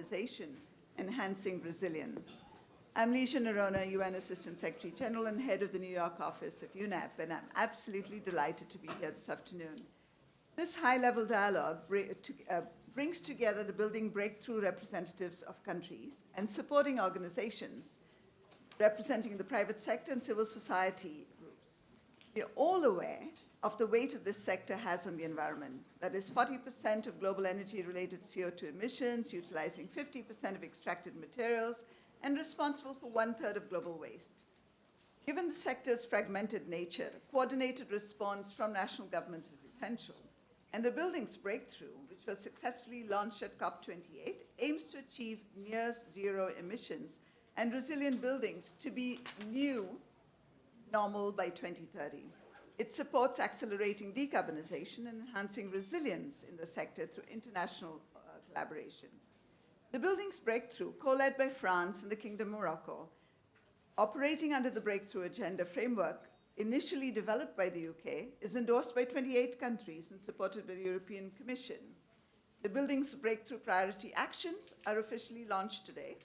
Decarbonization, Enhancing Resilience. I'm Ligia Nerona, UN Assistant Secretary General and head of the New York office of UNEP, and I'm absolutely delighted to be here this afternoon. This high-level dialogue brings together the building breakthrough representatives of countries and supporting organizations representing the private sector and civil society groups. We are all aware of the weight that this sector has on the environment. That is 40% of global energy-related CO2 emissions, utilizing 50% of extracted materials, and responsible for 1/3 of global waste. Given the sector's fragmented nature, a coordinated response from national governments is essential. And the Buildings Breakthrough, which was successfully launched at COP28, aims to achieve near zero emissions and resilient buildings to be new normal by 2030. It supports accelerating decarbonization and enhancing resilience in the sector through international collaboration. The Buildings Breakthrough, co-led by France and the Kingdom of Morocco, operating under the Breakthrough Agenda framework, initially developed by the UK, is endorsed by 28 countries and supported by the European Commission. The Buildings Breakthrough Priority Actions are officially launched today,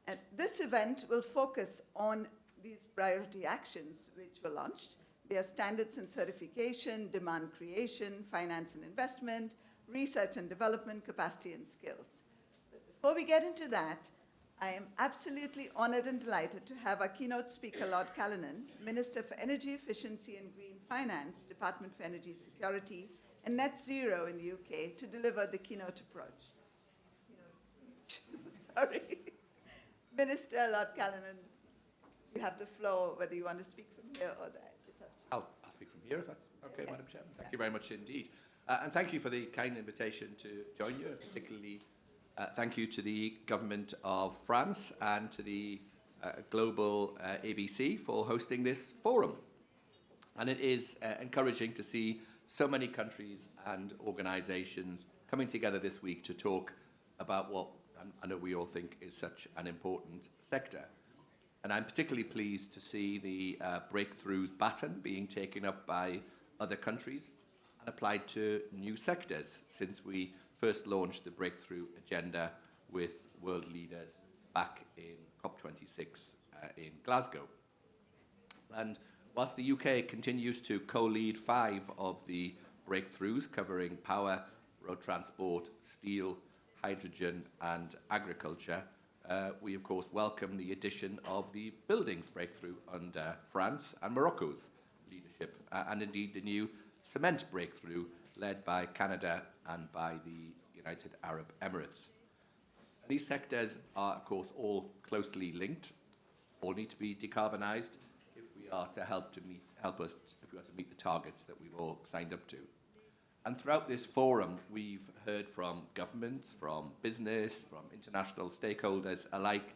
and this event will focus on these priority actions which were launched. They are standards and certification, demand creation, finance and investment, research and development, capacity and skills. Before we get into that, I am absolutely honored and delighted to have our keynote speaker, Lord Callanan, Minister for Energy Efficiency and Green Finance, Department for Energy Security and Net Zero in the UK, to deliver the keynote approach. Sorry. Minister Lord Callanan, you have the floor, whether you want to speak from here or there. I'll speak from here, if that's okay, Madam Chairman. Thank you very much indeed. And thank you for the kind invitation to join you, particularly thank you to the Government of France and to the Global ABC for hosting this forum. And it is encouraging to see so many countries and organisations coming together this week to talk about what I know we all think is such an important sector. And I'm particularly pleased to see the Breakthroughs baton being taken up by other countries and applied to new sectors since we first launched the Breakthrough Agenda with world leaders back in COP26 in Glasgow. And whilst the UK continues to co-lead 5 of the breakthroughs covering power, road transport, steel, hydrogen and agriculture, we of course welcome the addition of the Buildings Breakthrough under France and Morocco's leadership, and indeed the new Cement Breakthrough led by Canada and by the United Arab Emirates. These sectors are of course all closely linked, all need to be decarbonised if we are to if we are to meet the targets that we've all signed up to. And throughout this forum, we've heard from governments, from business, from international stakeholders alike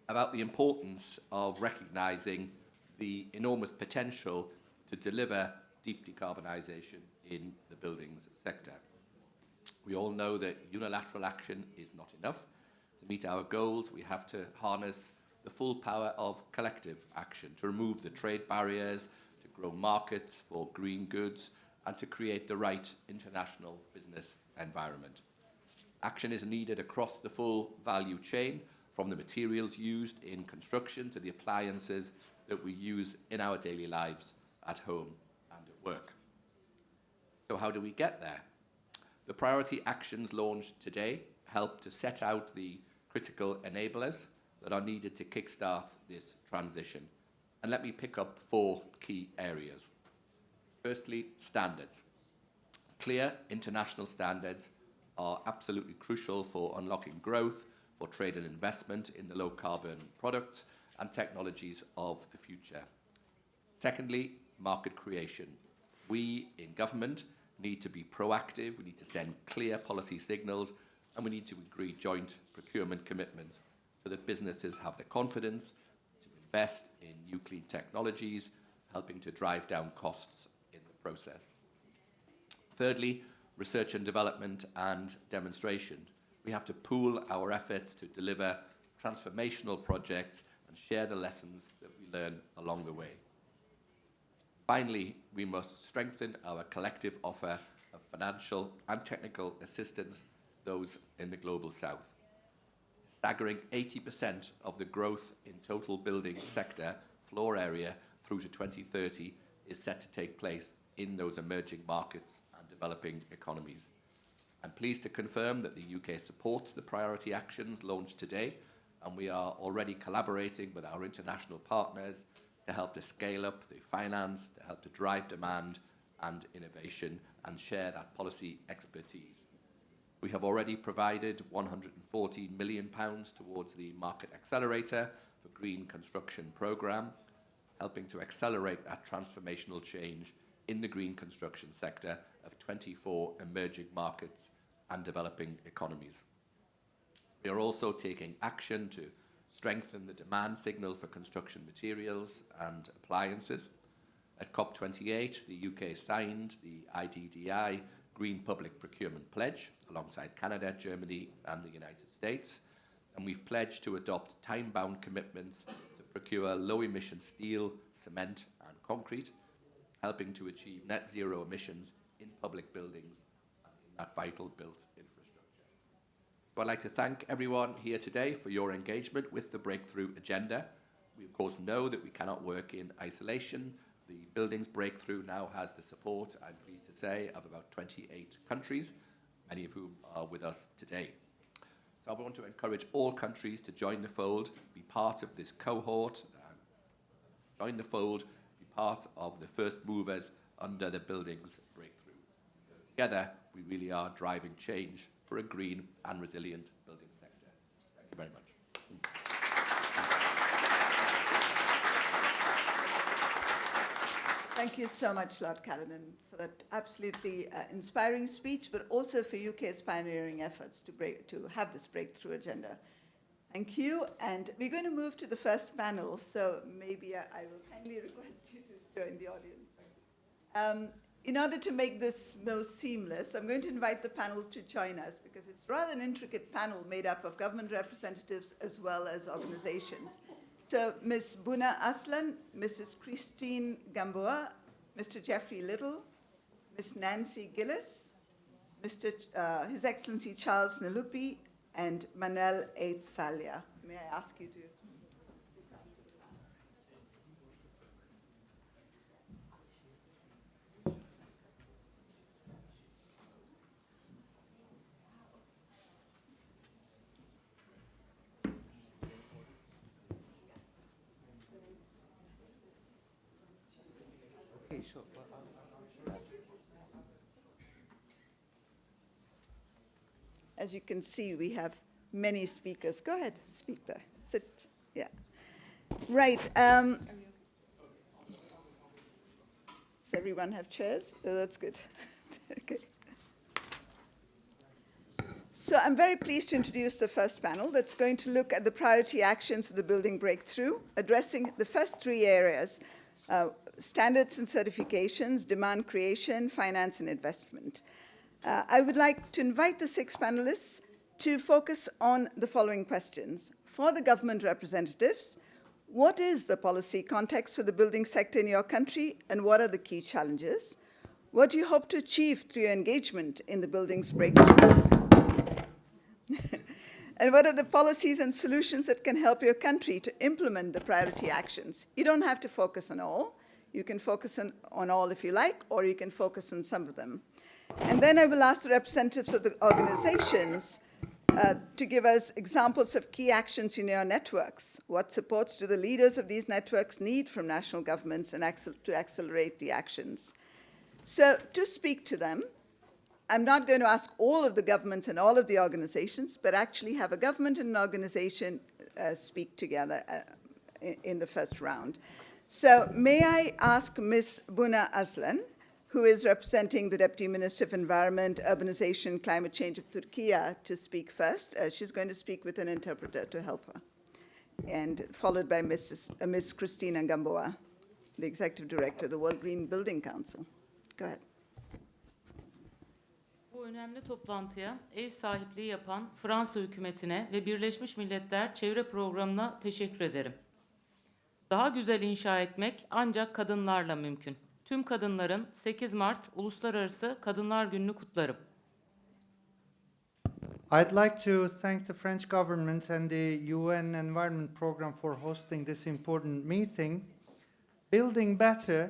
about the importance of recognising the enormous potential to deliver deep decarbonisation in the buildings sector. We all know that unilateral action is not enough. To meet our goals, we have to harness the full power of collective action, to remove the trade barriers, to grow markets for green goods, and to create the right international business environment. Action is needed across the full value chain, from the materials used in construction to the appliances that we use in our daily lives at home and at work. So how do we get there? The priority actions launched today help to set out the critical enablers that are needed to kickstart this transition. And let me pick up 4 key areas. Firstly, standards. Clear international standards are absolutely crucial for unlocking growth, for trade and investment in the low-carbon products and technologies of the future. Secondly, market creation. We in government need to be proactive, we need to send clear policy signals, and we need to agree joint procurement commitments so that businesses have the confidence to invest in new clean technologies, helping to drive down costs in the process. Thirdly, research and development and demonstration. We have to pool our efforts to deliver transformational projects and share the lessons that we learn along the way. Finally, we must strengthen our collective offer of financial and technical assistance, those in the Global South. staggering 80% of the growth in total building sector floor area through to 2030 is set to take place in those emerging markets and developing economies. I'm pleased to confirm that the UK supports the priority actions launched today, and we are already collaborating with our international partners to help to scale up the finance, to help to drive demand and innovation and share that policy expertise. We have already provided £140 million towards the Market Accelerator for Green Construction Programme, helping to accelerate that transformational change in the green construction sector of 24 emerging markets and developing economies. We are also taking action to strengthen the demand signal for construction materials and appliances. At COP28, the UK signed the IDDI Green Public Procurement Pledge alongside Canada, Germany and the United States, and we've pledged to adopt time-bound commitments to procure low-emission steel, cement and concrete, helping to achieve net zero emissions in public buildings and in that vital built infrastructure. So I'd like to thank everyone here today for your engagement with the Breakthrough Agenda. We of course know that we cannot work in isolation. The Buildings Breakthrough now has the support, I'm pleased to say, of about 28 countries, many of whom are with us today. So I want to encourage all countries to join the fold, be part of this cohort, join the fold, be part of the first movers under the Buildings Breakthrough. Together, we really are driving change for a green and resilient building sector. Thank you very much. Thank you so much, Lord Callanan, for that absolutely inspiring speech, but also for UK's pioneering efforts to have this breakthrough agenda. Thank you, and we're going to move to the first panel, so maybe I will kindly request you to join the audience. In order to make this most seamless, I'm going to invite the panel to join us because it's rather an intricate panel made up of government representatives as well as organizations. So Ms. Buna Aslan, Mrs. Christine Gamboa, Mr. Jeffrey Little, Ms. Nancy Gillis, His Excellency Charles Nalupi, and Manel Eid Salia. May I ask you to... As you can see, we have many speakers. Go ahead, speak there. Sit. Yeah. Right. Does everyone have chairs? Oh, that's good. Okay. So I'm very pleased to introduce the first panel that's going to look at the priority actions of the Building Breakthrough, addressing the first three areas: standards and certifications, demand creation, finance and investment. I would like to invite the six panelists to focus on the following questions. For the government representatives, what is the policy context for the building sector in your country, and what are the key challenges? What do you hope to achieve through your engagement in the Buildings Breakthrough? And what are the policies and solutions that can help your country to implement the priority actions? You don't have to focus on all. You can focus on all if you like, or you can focus on some of them. And then I will ask the representatives of the organizations to give us examples of key actions in your networks. What supports do the leaders of these networks need from national governments and to accelerate the actions? So to speak to them, I'm not going to ask all of the governments and all of the organizations, but actually have a government and an organization speak together in the first round. So may I ask Ms. Buna Aslan, who is representing the Deputy Minister of Environment, Urbanization and Climate Change of Turkey, to speak first. She's going to speak with an interpreter to help her. And followed by Ms. Christina Gamboa, the Executive Director of the World Green Building Council. Go ahead. Bu önemli toplantıya ev sahipliği yapan Fransa hükümetine ve Birleşmiş Milletler Çevre Programı'na teşekkür ederim. Daha güzel inşa etmek ancak kadınlarla mümkün. Tüm kadınların 8 Mart Uluslararası Kadınlar Günü'nü kutlarım. I'd like to thank the French government and the UN Environment Programme for hosting this important meeting. Building better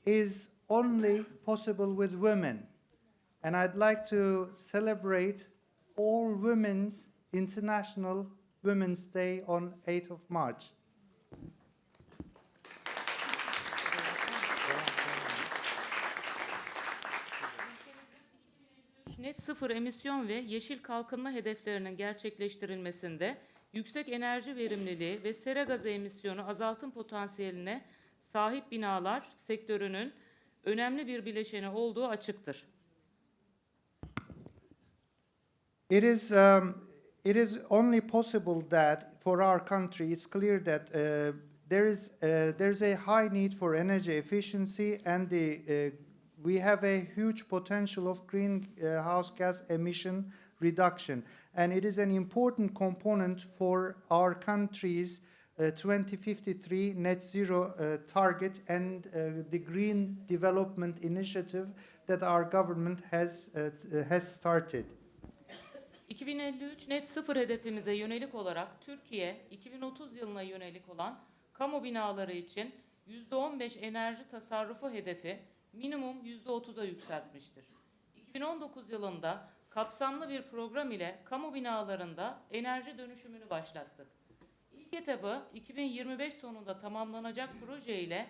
is only possible with women. And I'd like to celebrate All Women's International Women's Day on 8th of March. Net sıfır emisyon ve yeşil kalkınma hedeflerinin gerçekleştirilmesinde yüksek enerji verimliliği ve sera gazı emisyonu azaltım potansiyeline sahip binalar sektörünün önemli bir bileşeni olduğu açıktır. It is only possible that for our country, it's clear that there's a high need for energy efficiency, and we have a huge potential of greenhouse gas emission reduction, and it is an important component for our country's 2053 net zero target and the green development initiative that our government has started. 2053 net sıfır hedefimize yönelik olarak Türkiye, 2030 yılına yönelik olan kamu binaları için %15 enerji tasarrufu hedefi minimum %30'a yükseltmiştir. 2019 yılında kapsamlı bir program ile kamu binalarında enerji dönüşümünü başlattık. İlk etabı 2025 sonunda tamamlanacak proje ile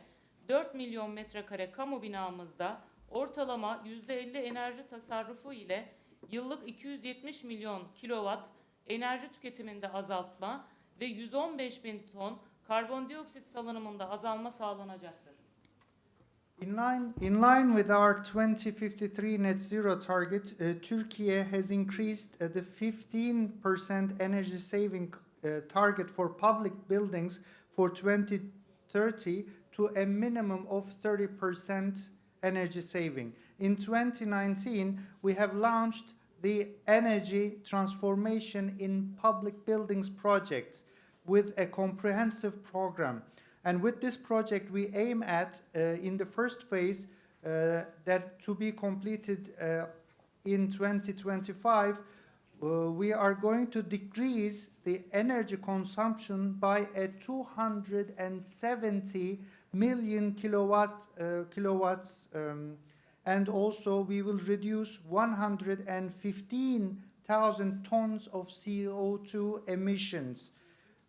4 milyon metrekare kamu binamızda ortalama %50 enerji tasarrufu ile yıllık 270 milyon kilowatt enerji tüketiminde azaltma ve 115 bin ton karbondioksit salınımında azalma sağlanacaktır. In line with our 2053 net zero target, Turkey has increased the 15% energy saving target for public buildings for 2030 to a minimum of 30% energy saving. In 2019, we have launched the Energy Transformation in Public Buildings project with a comprehensive program. And with this project, we aim at, in the first phase, that to be completed in 2025, we are going to decrease the energy consumption by a 270 million kilowatts, and also we will reduce 115,000 tons of CO2 emissions.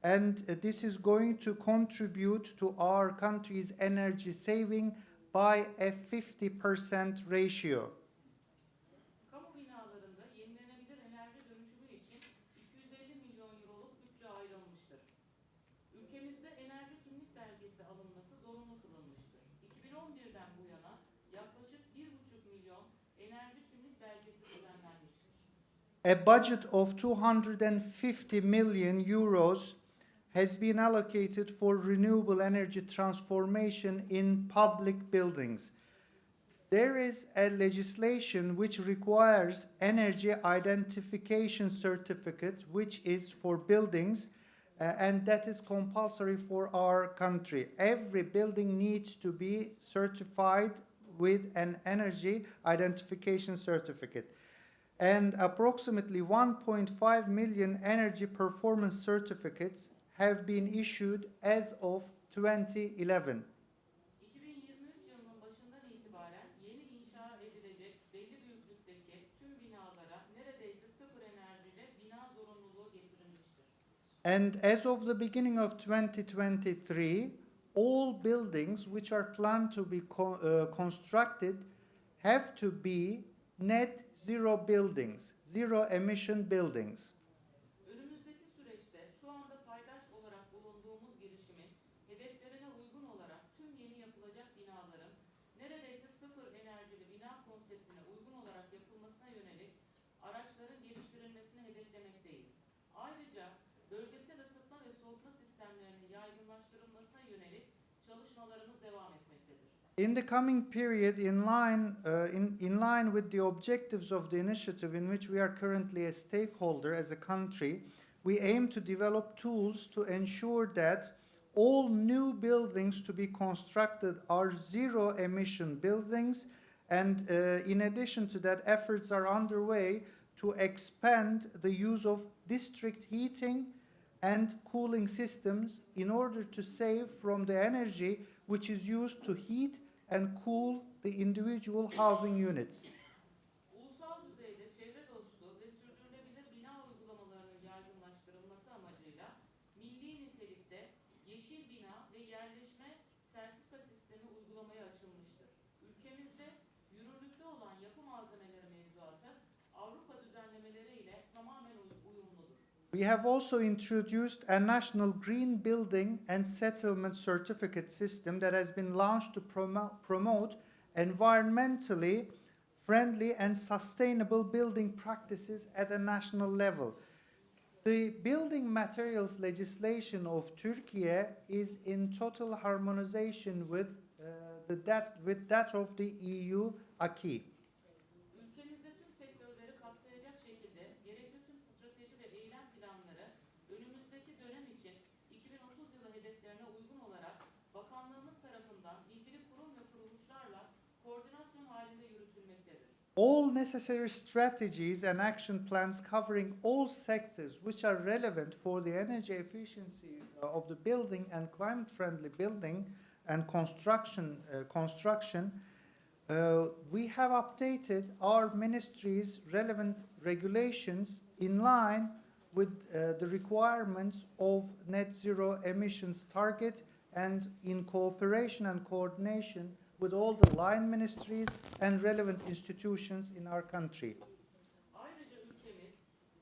And this is going to contribute to our country's energy saving by a 50% ratio. Kamu binalarında yenilenebilir enerji dönüşümü için 250 milyon euroluk bütçe ayrılmıştır. Ülkemizde enerji kimlik belgesi alınması zorunlu kılınmıştır. 2011'den bu yana yaklaşık 1,5 milyon enerji kimlik belgesi düzenlenmiştir. A budget of 250 million euros has been allocated for renewable energy transformation in public buildings. There is a legislation which requires energy identification certificate, which is for buildings, and that is compulsory for our country. Every building needs to be certified with an energy identification certificate. And approximately 1.5 million energy performance certificates have been issued as of 2011. 2023 yılının başından itibaren yeni inşa edilecek belli büyüklükteki tüm binalara neredeyse sıfır enerjiyle bina zorunluluğu getirilmiştir. And as of the beginning of 2023, all buildings which are planned to be constructed have to be net zero buildings, zero emission buildings. Önümüzdeki süreçte şu anda paydaş olarak bulunduğumuz girişimin hedeflerine uygun olarak tüm yeni yapılacak binaların neredeyse sıfır enerjili bina konseptine uygun olarak yapılmasına yönelik araçların geliştirilmesini hedeflemekteyiz. Ayrıca bölgesel ısıtma ve soğutma sistemlerinin yaygınlaştırılmasına yönelik çalışmalarımız devam etmektedir. In the coming period, in line with the objectives of the initiative in which we are currently a stakeholder as a country, we aim to develop tools to ensure that all new buildings to be constructed are zero emission buildings, and in addition to that, efforts are underway to expand the use of district heating and cooling systems in order to save from the energy which is used to heat and cool the individual housing units. Ulusal düzeyde çevre dostu ve sürdürülebilir bina uygulamalarının yaygınlaştırılması amacıyla milli nitelikte yeşil bina ve yerleşme sertifika sistemi uygulamaya açılmıştır. Ülkemizde yürürlükte olan yapı malzemeleri mevzuatı Avrupa düzenlemeleri ile tamamen uyumludur. We have also introduced a national green building and settlement certificate system that has been launched to promote environmentally friendly and sustainable building practices at a national level. The building materials legislation of Turkey is in total harmonization with that of the EU acquis. Ülkemizde tüm sektörleri kapsayacak şekilde gerekli tüm strateji ve eylem planları önümüzdeki dönem için 2030 yılı hedeflerine uygun olarak bakanlığımız tarafından ilgili kurum ve kuruluşlarla koordinasyon halinde yürütülmektedir. All necessary strategies and action plans covering all sectors which are relevant for the energy efficiency of the building and climate-friendly building and construction, we have updated our ministry's relevant regulations in line with the requirements of net zero emissions target and in cooperation and coordination with all the line ministries and relevant institutions in our country. Ayrıca ülkemiz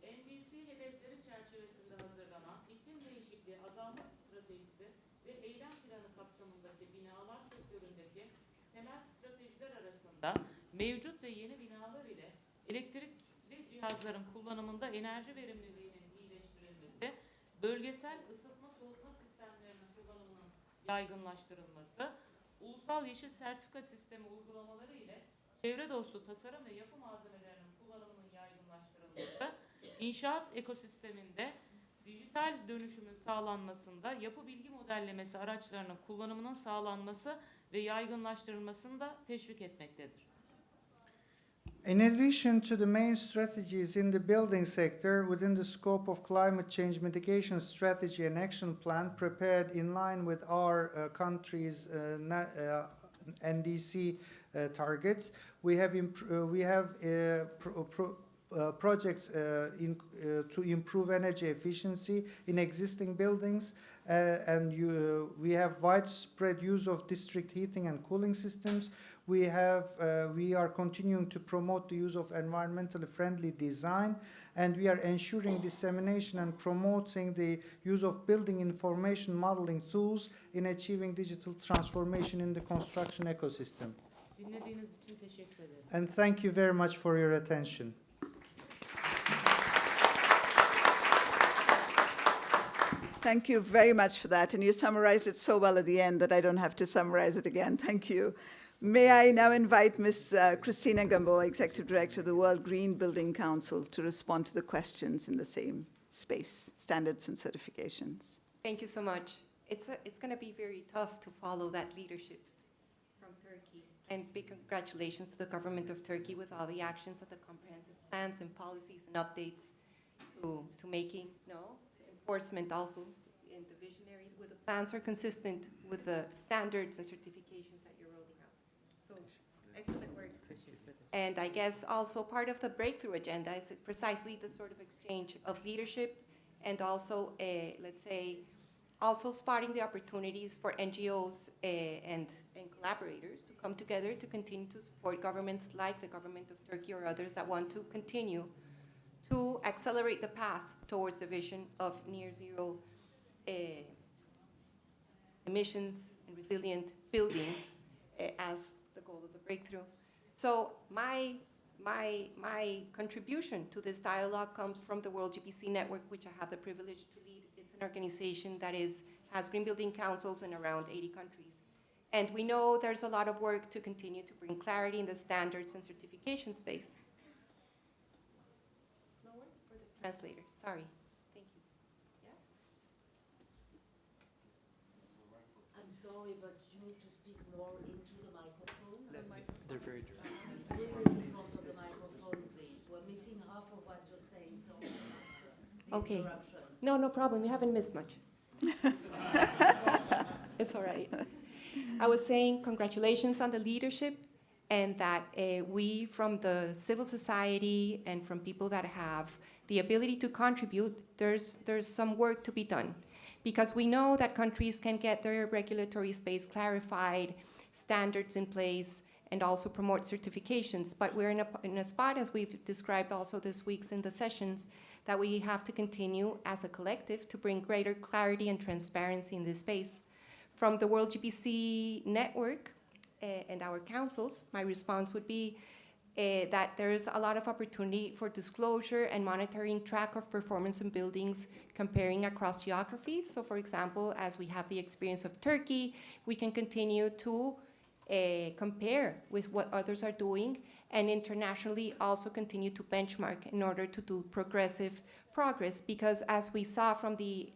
NDC hedefleri çerçevesinde hazırlanan iklim değişikliği azalma stratejisi ve eylem planı kapsamındaki binalar sektöründeki temel stratejiler arasında mevcut ve yeni binalar ile elektrikli cihazların kullanımında enerji verimliliğinin iyileştirilmesi, bölgesel ısıtma soğutma sistemlerinin kullanımının yaygınlaştırılması, ulusal yeşil sertifika sistemi uygulamaları ile çevre dostu tasarım ve yapı malzemelerinin kullanımının yaygınlaştırılması, inşaat ekosisteminde dijital dönüşümün sağlanmasında yapı bilgi modellemesi araçlarının kullanımının sağlanması ve yaygınlaştırılmasını da teşvik etmektedir. In addition to the main strategies in the building sector within the scope of climate change mitigation strategy and action plan prepared in line with our country's NDC targets, we have projects to improve energy efficiency in existing buildings, and we have widespread use of district heating and cooling systems. We are continuing to promote the use of environmentally friendly design, and we are ensuring dissemination and promoting the use of building information modeling tools in achieving digital transformation in the construction ecosystem. Dinlediğiniz için teşekkür ederim. And thank you very much for your attention. Thank you very much for that. And you summarized it so well at the end that I don't have to summarize it again. Thank you. May I now invite Ms. Christina Gamboa, Executive Director of the World Green Building Council, to respond to the questions in the same space, standards and certifications. Thank you so much. It's going to be very tough to follow that leadership from Turkey. And big congratulations to the government of Turkey with all the actions of the comprehensive plans and policies and updates to making, enforcement also in the visionary, with the plans are consistent with the standards and certifications that you're rolling out. So, excellent work. And I guess also part of the breakthrough agenda is precisely the sort of exchange of leadership and also, let's say, also spotting the opportunities for NGOs and collaborators to come together to continue to support governments like the government of Turkey or others that want to continue to accelerate the path towards the vision of near zero emissions and resilient buildings as the goal of the breakthrough. So my contribution to this dialogue comes from the World GBC Network, which I have the privilege to lead. It's an organization that has green building councils in around 80 countries. And we know there's a lot of work to continue to bring clarity in the standards and certification space. Slower for the translator, sorry. Thank you. Yeah? I'm sorry, but you need to speak more into the microphone. They're very In front of the microphone, please. We're missing half of what you're saying, so the Okay. interruption. No, no problem. You haven't missed much. It's all right. I was saying congratulations on the leadership, and that we from the civil society and from people that have the ability to contribute, there's some work to be done. Because we know that countries can get their regulatory space clarified, standards in place, and also promote certifications. But we're in a spot, as we've described also this week's in the sessions, that we have to continue as a collective to bring greater clarity and transparency in this space. From the World GBC network and our councils, my response would be that there's a lot of opportunity for disclosure and monitoring track of performance in buildings comparing across geographies. So for example, as we have the experience of Turkey, we can continue to compare with what others are doing, and internationally also continue to benchmark in order to do progressive progress. Because as we saw from the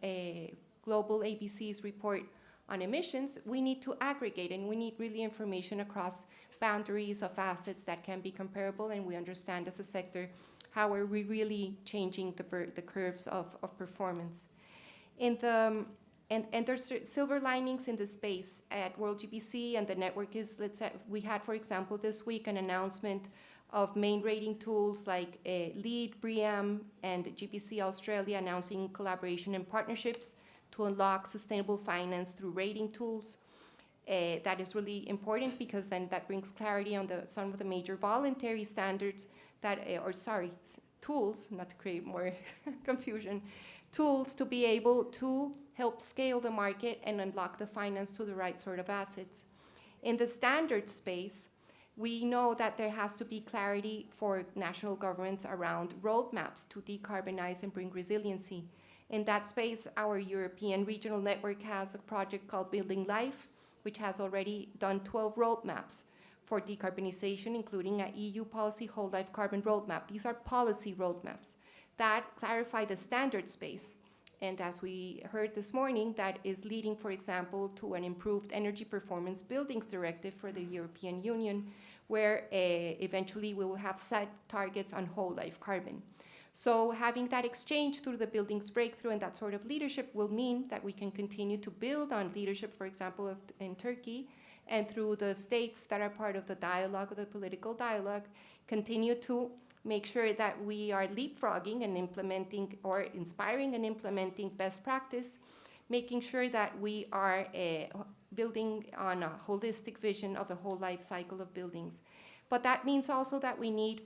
Global ABC's report on emissions, we need to aggregate, and we need really information across boundaries of assets that can be comparable, and we understand as a sector how are we really changing the curves of performance. And there's silver linings in the space at World GBC, and the network is, we had, for example, this week an announcement of main rating tools like LEED, BREEAM, and GBC Australia announcing collaboration and partnerships to unlock sustainable finance through rating tools. That is really important, because then that brings clarity on some of the major voluntary standards that, tools, not to create more confusion, tools to be able to help scale the market and unlock the finance to the right sort of assets. In the standard space, we know that there has to be clarity for national governments around roadmaps to decarbonize and bring resiliency. In that space, our European regional network has a project called Building Life, which has already done 12 roadmaps for decarbonization, including an EU policy whole life carbon roadmap. These are policy roadmaps that clarify the standard space. And as we heard this morning, that is leading, for example, to an improved energy performance buildings directive for the European Union, where eventually we will have set targets on whole life carbon. So having that exchange through the buildings breakthrough and that sort of leadership will mean that we can continue to build on leadership, for example, in Turkey, and through the states that are part of the dialogue, the political dialogue, continue to make sure that we are leapfrogging and implementing, or inspiring and implementing best practice, making sure that we are building on a holistic vision of the whole life cycle of buildings. But that means also that we need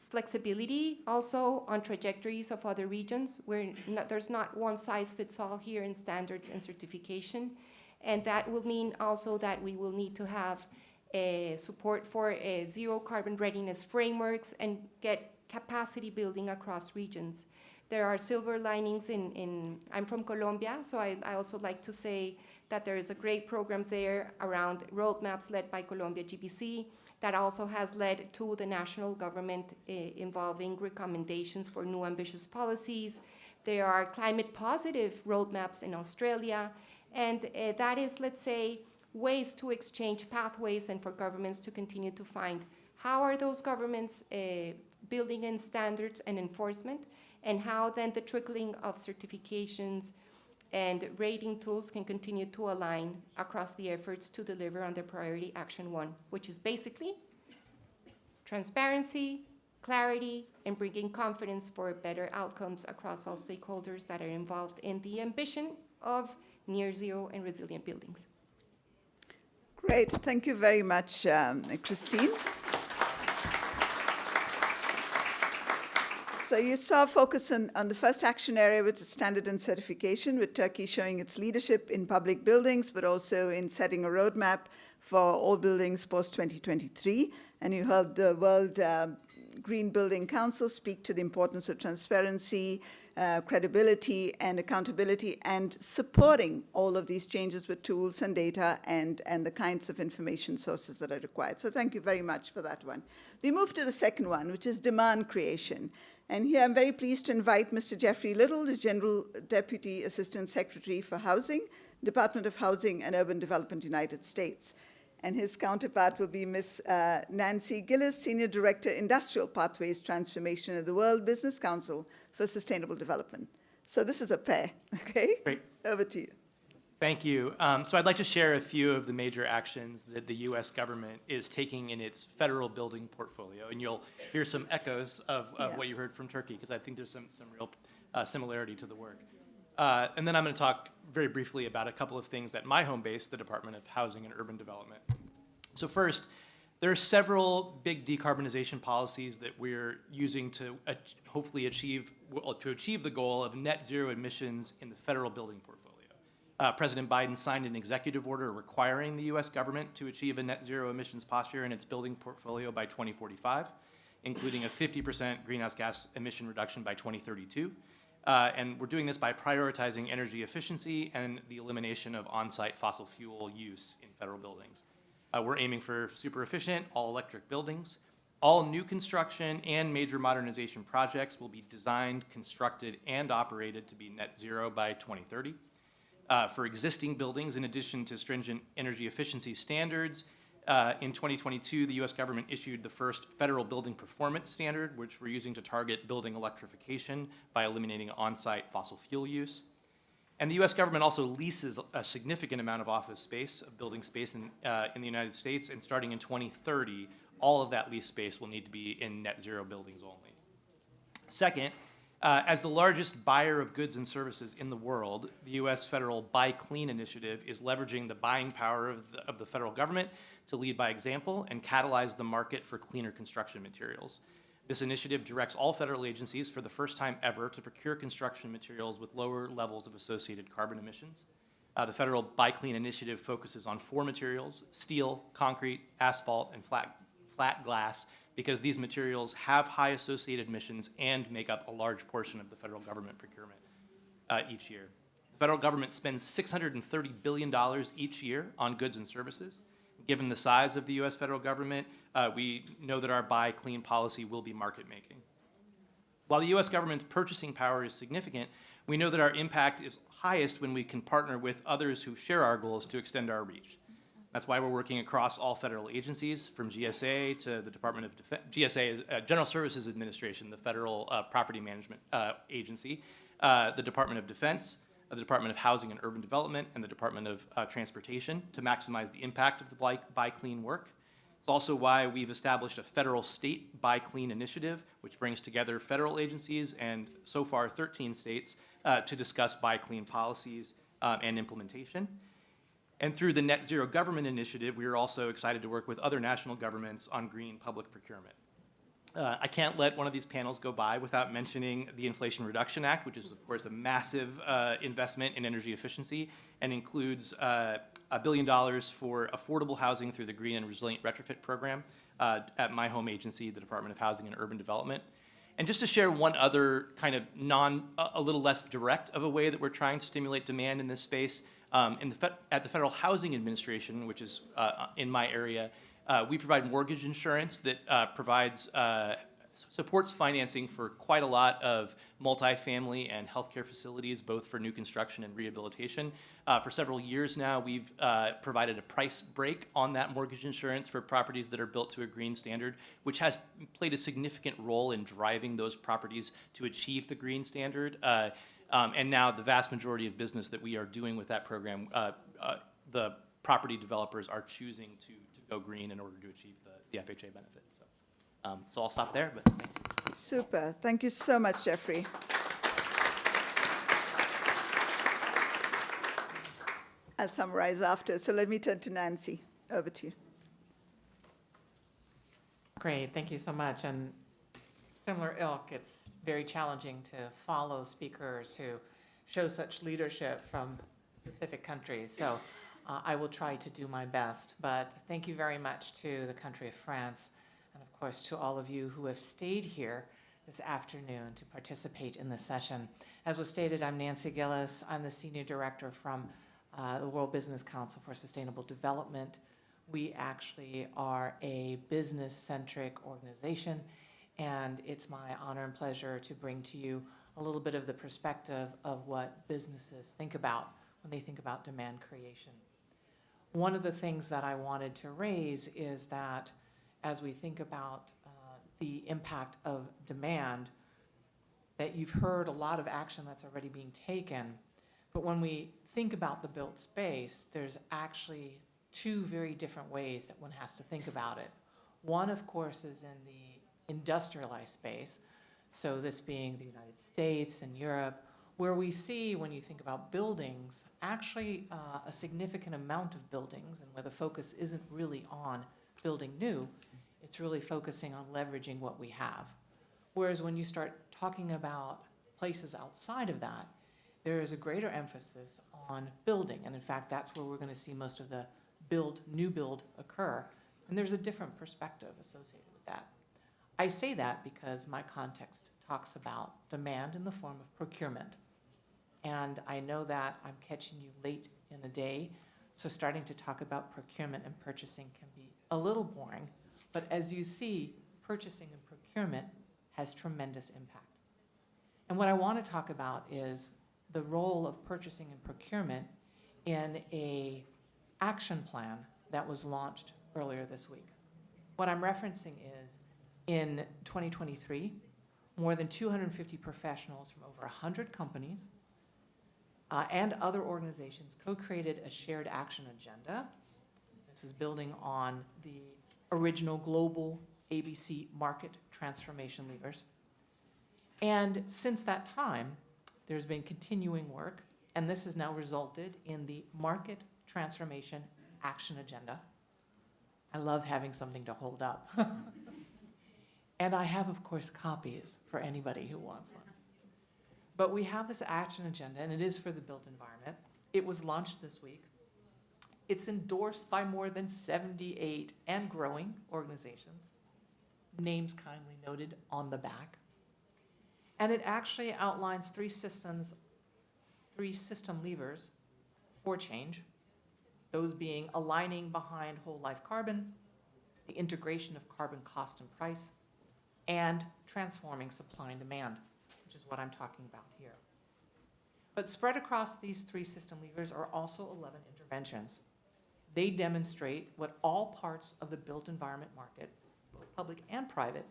flexibility also on trajectories of other regions, where there's not one size fits all here in standards and certification. And that will mean also that we will need to have support for zero carbon readiness frameworks and get capacity building across regions. There are silver linings I'm from Colombia, so I also like to say that there is a great program there around roadmaps led by Colombia GBC that also has led to the national government involving recommendations for new ambitious policies. There are climate positive roadmaps in Australia, and that is, let's say, ways to exchange pathways and for governments to continue to find how are those governments building in standards and enforcement, and how then the trickling of certifications and rating tools can continue to align across the efforts to deliver on the priority action 1, which is basically transparency, clarity, and bringing confidence for better outcomes across all stakeholders that are involved in the ambition of near zero and resilient buildings. Great. Thank you very much, Christine. So you saw focus on the first action area, which is standard and certification, with Turkey showing its leadership in public buildings, but also in setting a roadmap for all buildings post-2023. And you heard the World Green Building Council speak to the importance of transparency, credibility, and accountability, and supporting all of these changes with tools and data and the kinds of information sources that are required. So thank you very much for that one. We move to the second one, which is demand creation. And here I'm very pleased to invite Mr. Jeffrey Little, the General Deputy Assistant Secretary for Housing, Department of Housing and Urban Development, United States. And his counterpart will be Ms. Nancy Gillis, Senior Director, Industrial Pathways Transformation at the World Business Council for Sustainable Development. So this is a pair, okay? Great. Over to you. Thank you. So I'd like to share a few of the major actions that the U.S. government is taking in its federal building portfolio. And you'll hear some echoes of Yeah. what you heard from Turkey, because I think there's some real similarity to the work. And then I'm going to talk very briefly about a couple of things at my home base, the Department of Housing and Urban Development. So first, there are several big decarbonization policies that we're using to hopefully achieve the goal of net zero emissions in the federal building portfolio. President Biden signed an executive order requiring the U.S. government to achieve a net zero emissions posture in its building portfolio by 2045, including a 50% greenhouse gas emission reduction by 2032. And we're doing this by prioritizing energy efficiency and the elimination of on-site fossil fuel use in federal buildings. We're aiming for super efficient, all-electric buildings. All new construction and major modernization projects will be designed, constructed, and operated to be net zero by 2030. For existing buildings, in addition to stringent energy efficiency standards, in 2022, the U.S. government issued the first federal building performance standard, which we're using to target building electrification by eliminating on-site fossil fuel use. And the U.S. government also leases a significant amount of office space, of building space in the United States, and starting in 2030, all of that leased space will need to be in net zero buildings only. Second, as the largest buyer of goods and services in the world, the U.S. federal Buy Clean initiative is leveraging the buying power of the federal government to lead by example and catalyze the market for cleaner construction materials. This initiative directs all federal agencies for the first time ever to procure construction materials with lower levels of associated carbon emissions. The federal Buy Clean initiative focuses on 4 materials: steel, concrete, asphalt, and flat glass, because these materials have high associated emissions and make up a large portion of the federal government procurement each year. The federal government spends $630 billion each year on goods and services. Given the size of the U.S. federal government, we know that our Buy Clean policy will be market-making. While the U.S. government's purchasing power is significant, we know that our impact is highest when we can partner with others who share our goals to extend our reach. That's why we're working across all federal agencies, from GSA to the Department of Defense. GSA is General Services Administration, the federal property management agency, the Department of Defense, the Department of Housing and Urban Development, and the Department of Transportation to maximize the impact of the Buy Clean work. It's also why we've established a federal state Buy Clean initiative, which brings together federal agencies and so far 13 states to discuss Buy Clean policies and implementation. And through the Net Zero Government Initiative, we are also excited to work with other national governments on green public procurement. I can't let one of these panels go by without mentioning the Inflation Reduction Act, which is, of course, a massive investment in energy efficiency and includes $1 billion for affordable housing through the Green and Resilient Retrofit Program at my home agency, the Department of Housing and Urban Development. And just to share one other kind of a little less direct of a way that we're trying to stimulate demand in this space, at the Federal Housing Administration, which is in my area, we provide mortgage insurance that supports financing for quite a lot of multifamily and healthcare facilities, both for new construction and rehabilitation. For several years now, we've provided a price break on that mortgage insurance for properties that are built to a green standard, which has played a significant role in driving those properties to achieve the green standard. And now the vast majority of business that we are doing with that program, the property developers are choosing to go green in order to achieve the FHA benefit. So I'll stop there, but thank you. Super. Thank you so much, Jeffrey. I'll summarize after. So let me turn to Nancy. Over to you. Great, thank you so much. And similar ilk, it's very challenging to follow speakers who show such leadership from specific countries. So I will try to do my best. But thank you very much to the country of France, and of course to all of you who have stayed here this afternoon to participate in this session. As was stated, I'm Nancy Gillis. I'm the Senior Director from the World Business Council for Sustainable Development. We actually are a business-centric organization, and it's my honor and pleasure to bring to you a little bit of the perspective of what businesses think about when they think about demand creation. One of the things that I wanted to raise is that as we think about the impact of demand, that you've heard a lot of action that's already being taken, but when we think about the built space, there's actually two very different ways that one has to think about it. One, of course, is in the industrialized space, so this being the United States and Europe, where we see, when you think about buildings, actually a significant amount of buildings, and where the focus isn't really on building new, it's really focusing on leveraging what we have. Whereas when you start talking about places outside of that, there is a greater emphasis on building, and in fact, that's where we're going to see most of the new build occur, and there's a different perspective associated with that. I say that because my context talks about demand in the form of procurement, and I know that I'm catching you late in the day, so starting to talk about procurement and purchasing can be a little boring, but as you see, purchasing and procurement has tremendous impact. And what I want to talk about is the role of purchasing and procurement in a action plan that was launched earlier this week. What I'm referencing is, in 2023, more than 250 professionals from over 100 companies and other organizations co-created a shared action agenda. This is building on the original global ABC market transformation levers. And since that time, there's been continuing work, and this has now resulted in the Market Transformation Action Agenda. I love having something to hold up. And I have, of course, copies for anybody who wants one. But we have this action agenda, and it is for the built environment. It was launched this week. It's endorsed by more than 78 and growing organizations, names kindly noted on the back. And it actually outlines three system levers for change, those being aligning behind whole life carbon, the integration of carbon cost and price, and transforming supply and demand, which is what I'm talking about here. But spread across these three system levers are also 11 interventions. They demonstrate what all parts of the built environment market, both public and private,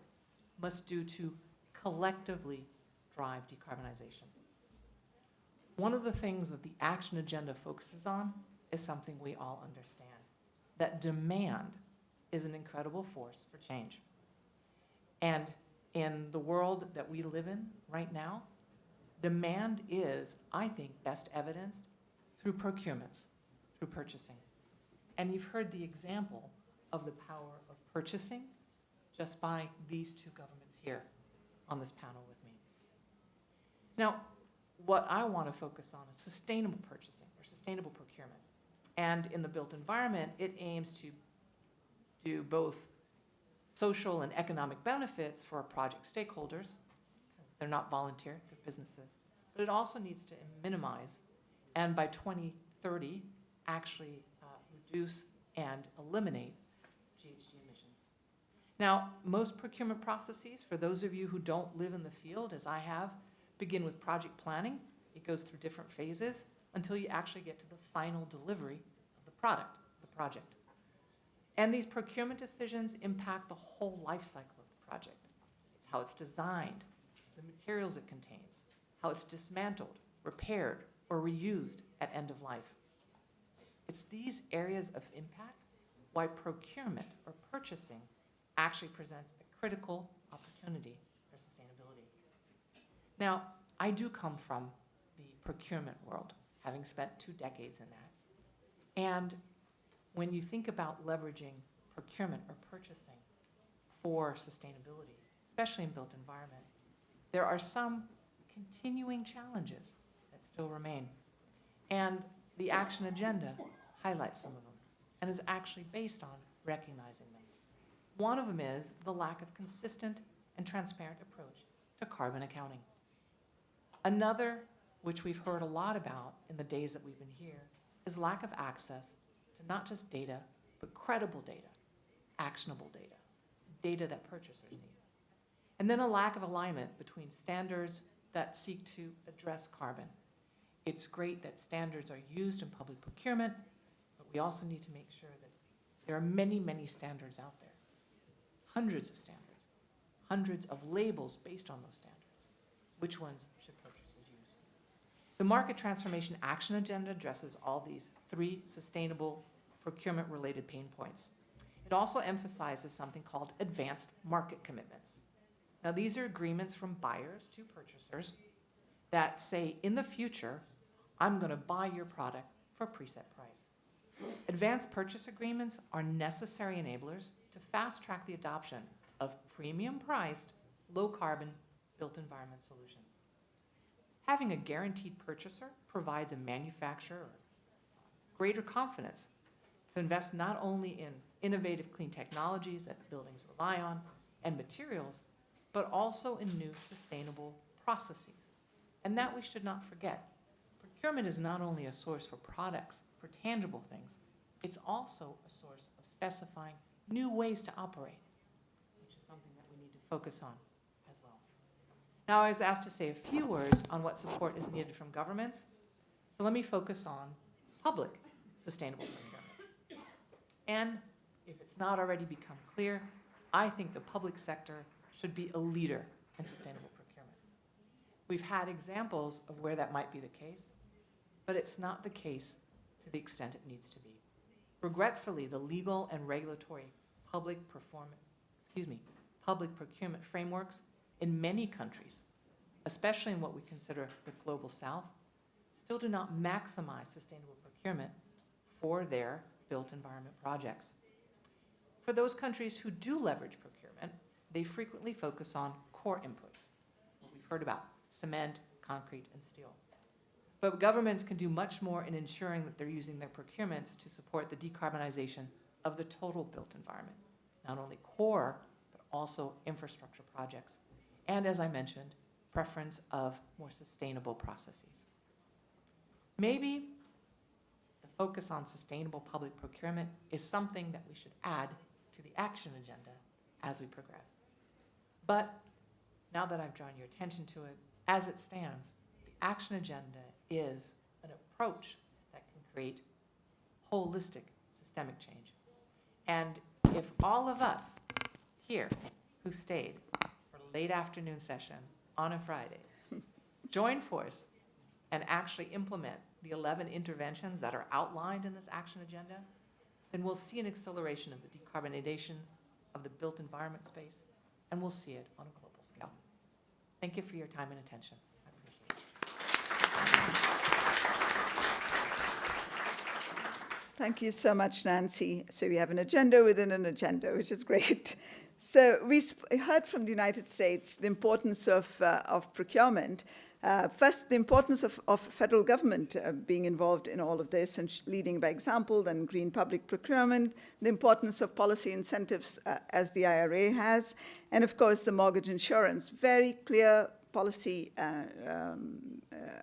must do to collectively drive decarbonization. One of the things that the action agenda focuses on is something we all understand, that demand is an incredible force for change. And in the world that we live in right now, demand is, I think, best evidenced through procurements, through purchasing. And you've heard the example of the power of purchasing just by these two governments here on this panel with me. Now, what I want to focus on is sustainable purchasing or sustainable procurement. And in the built environment, it aims to do both social and economic benefits for our project stakeholders. They're not volunteer, they're businesses. But it also needs to minimize, and by 2030, actually reduce and eliminate GHG emissions. Now, most procurement processes, for those of you who don't live in the field, as I have, begin with project planning. It goes through different phases until you actually get to the final delivery of the product, the project. And these procurement decisions impact the whole life cycle of the project. It's how it's designed, the materials it contains, how it's dismantled, repaired, or reused at end of life. It's these areas of impact why procurement or purchasing actually presents a critical opportunity for sustainability. Now, I do come from the procurement world, having spent 2 decades in that. And when you think about leveraging procurement or purchasing for sustainability, especially in built environment, there are some continuing challenges that still remain. And the action agenda highlights some of them and is actually based on recognizing them. One of them is the lack of consistent and transparent approach to carbon accounting. Another, which we've heard a lot about in the days that we've been here, is lack of access to not just data, but credible data, actionable data, data that purchasers need. And then a lack of alignment between standards that seek to address carbon. It's great that standards are used in public procurement, but we also need to make sure that there are many, many standards out there. Hundreds of standards, hundreds of labels based on those standards. Which ones should purchasers use? The Market Transformation Action Agenda addresses all these 3 sustainable procurement-related pain points. It also emphasizes something called advanced market commitments. Now, these are agreements from buyers to purchasers that say, in the future, I'm going to buy your product for a preset price. Advanced purchase agreements are necessary enablers to fast-track the adoption of premium-priced, low-carbon built environment solutions. Having a guaranteed purchaser provides a manufacturer greater confidence to invest not only in innovative clean technologies that buildings rely on and materials, but also in new sustainable processes. And that we should not forget. Procurement is not only a source for products, for tangible things, it's also a source of specifying new ways to operate, which is something that we need to focus on as well. Now, I was asked to say a few words on what support is needed from governments, so let me focus on public sustainable procurement. And if it's not already become clear, I think the public sector should be a leader in sustainable procurement. We've had examples of where that might be the case, but it's not the case to the extent it needs to be. Regretfully, the legal and regulatory public procurement frameworks in many countries, especially in what we consider the global south, still do not maximize sustainable procurement for their built environment projects. For those countries who do leverage procurement, they frequently focus on core inputs, what we've heard about, cement, concrete, and steel. But governments can do much more in ensuring that they're using their procurements to support the decarbonization of the total built environment, not only core, but also infrastructure projects. And as I mentioned, preference of more sustainable processes. Maybe the focus on sustainable public procurement is something that we should add to the action agenda as we progress. But now that I've drawn your attention to it, as it stands, the action agenda is an approach that can create holistic systemic change. And if all of us here who stayed for a late afternoon session on a Friday join force and actually implement the 11 interventions that are outlined in this action agenda, then we'll see an acceleration of the decarbonization of the built environment space, and we'll see it on a global scale. Thank you for your time and attention. I appreciate it. Thank you so much, Nancy. So we have an agenda within an agenda, which is great. So we heard from the United States the importance of procurement. First, the importance of federal government being involved in all of this and leading by example, then green public procurement, the importance of policy incentives as the IRA has, and of course the mortgage insurance, very clear policy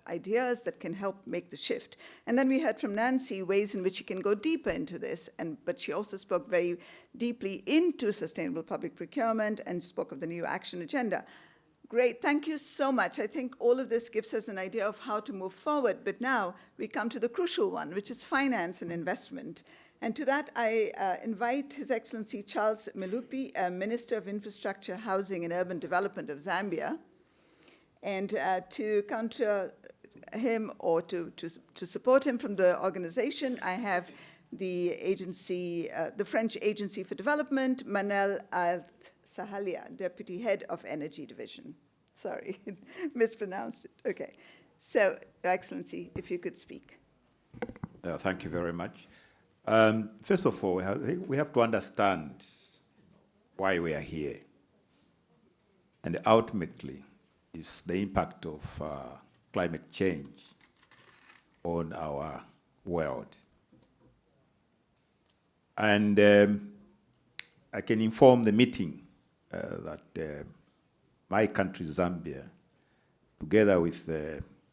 ideas that can help make the shift. And then we heard from Nancy ways in which you can go deeper into this, but she also spoke very deeply into sustainable public procurement and spoke of the new action agenda. Great, thank you so much. I think all of this gives us an idea of how to move forward, but now we come to the crucial one, which is finance and investment. And to that, I invite His Excellency Charles Milupi, Minister of Infrastructure, Housing and Urban Development of Zambia, and to counter him or to support him from the organization, I have the agency, the French Agency for Development, Manel Al-Sahalia, Deputy Head of Energy Division. Sorry, mispronounced it. Okay. So, Your Excellency, if you could speak. Thank you very much. First of all, we have to understand why we are here. And ultimately, is the impact of climate change on our world. And I can inform the meeting that my country, Zambia, together with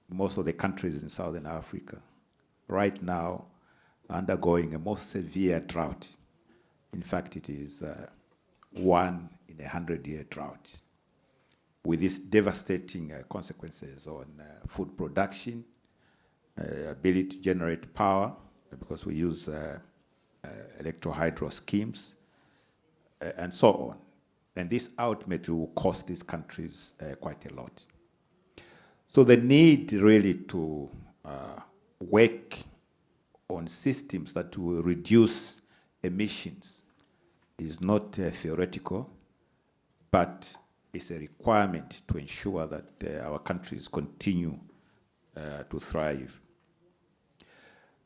most of the countries in Southern Africa, right now undergoing a most severe drought. In fact, it is 1 in a 100-year drought, with these devastating consequences on food production, ability to generate power, because we use electro-hydro schemes, and so on. And this ultimately will cost these countries quite a lot. So the need really to work on systems that will reduce emissions is not theoretical, but it's a requirement to ensure that our countries continue to thrive.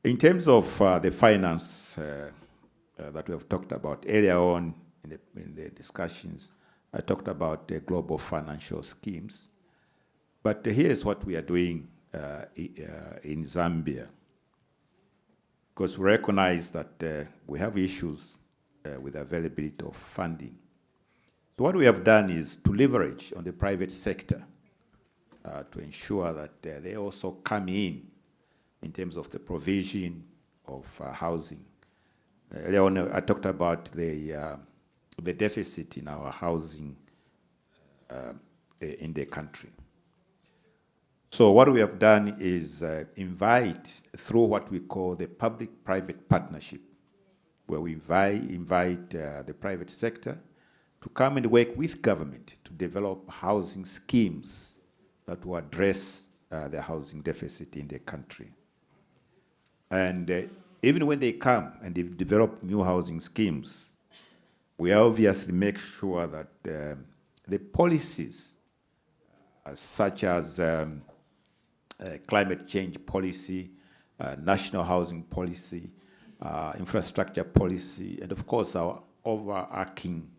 In terms of the finance that we have talked about earlier on in the discussions, I talked about the global financial schemes. But here's what we are doing in Zambia, because we recognize that we have issues with availability of funding. So what we have done is to leverage on the private sector to ensure that they also come in terms of the provision of housing. Earlier on, I talked about the deficit in our housing in the country. So what we have done is invite, through what we call the public-private partnership, where we invite the private sector to come and work with government to develop housing schemes that will address the housing deficit in the country. And even when they come and they develop new housing schemes, we obviously make sure that the policies, such as climate change policy, national housing policy, infrastructure policy, and of course our overarching